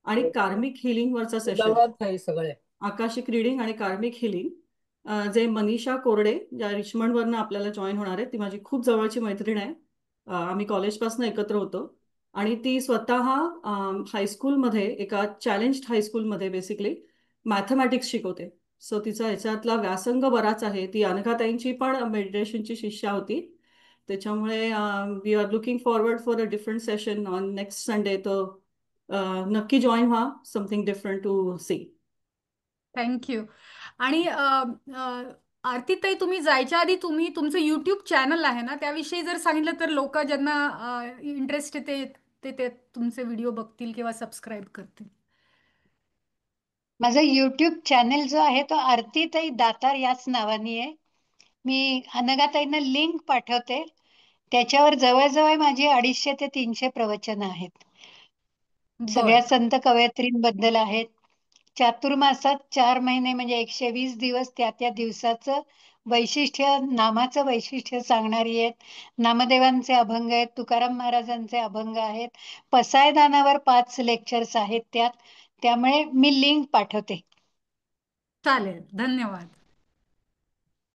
Speaker 8: आणि कार्मिक हिलिंग वरचा सेशन.
Speaker 4: सगळे
Speaker 8: आकाशिक रिडिंग आणि कार्मिक हिलिंग, जे मनीषा कोरडे ज्या रिचमंडवरनं आपल्याला जॉईन होणार आहे. ती माझी खूप जवळची मैत्रीण आहे. आम्ही कॉलेजपासून एकत्र होतो. आणि ती स्वतः हायस्कूलमध्ये, एका चॅलेंज्ड हायस्कूलमध्ये बेसिकली मॅथमॅटिक्स शिकवते. सो तिचा ह्याच्यातला व्यासंग बराच आहे. ती अनघाताईंची पण मेडिटेशनची शिष्या होती. त्याच्यामुळे we are looking forward for a different session on next Sunday. तो नक्की जॉईन व्हा. Something different to see.
Speaker 1: Thank you. आणि आरतीताई, तुम्ही जायच्या आधी तुमचं युट्यूब चॅनल आहे ना, त्याविषयी जर सांगितलं तर लोक ज्यांना इंटरेस्ट ते ते ते तुमचे व्हिडिओ बघतील किंवा सबस्क्राईब करतील.
Speaker 3: माझा युट्यूब चॅनेल जो आहे तो आरतीताई दातार याच नावाने आहे. मी अनघाताईंना लिंक पाठवते. त्याच्यावर जवळजवळ माझी 250 ते 300 प्रवचन आहेत.
Speaker 1: बर.
Speaker 3: सगळ्या संत कवयित्रींबद्दल आहेत. चातुर्मासात 4 महिने म्हणजे 120 दिवस त्या त्या दिवसाचं वैशिष्ट्य, नामाचं वैशिष्ट्य सांगणारी आहेत. नामदेवांचे अभंग आहेत, तुकाराम महाराजांचे अभंग आहेत, पसायदानावर 5 लेक्चर्स आहेत त्यात. त्यामुळे मी लिंक पाठवते.
Speaker 1: चालेल, धन्यवाद.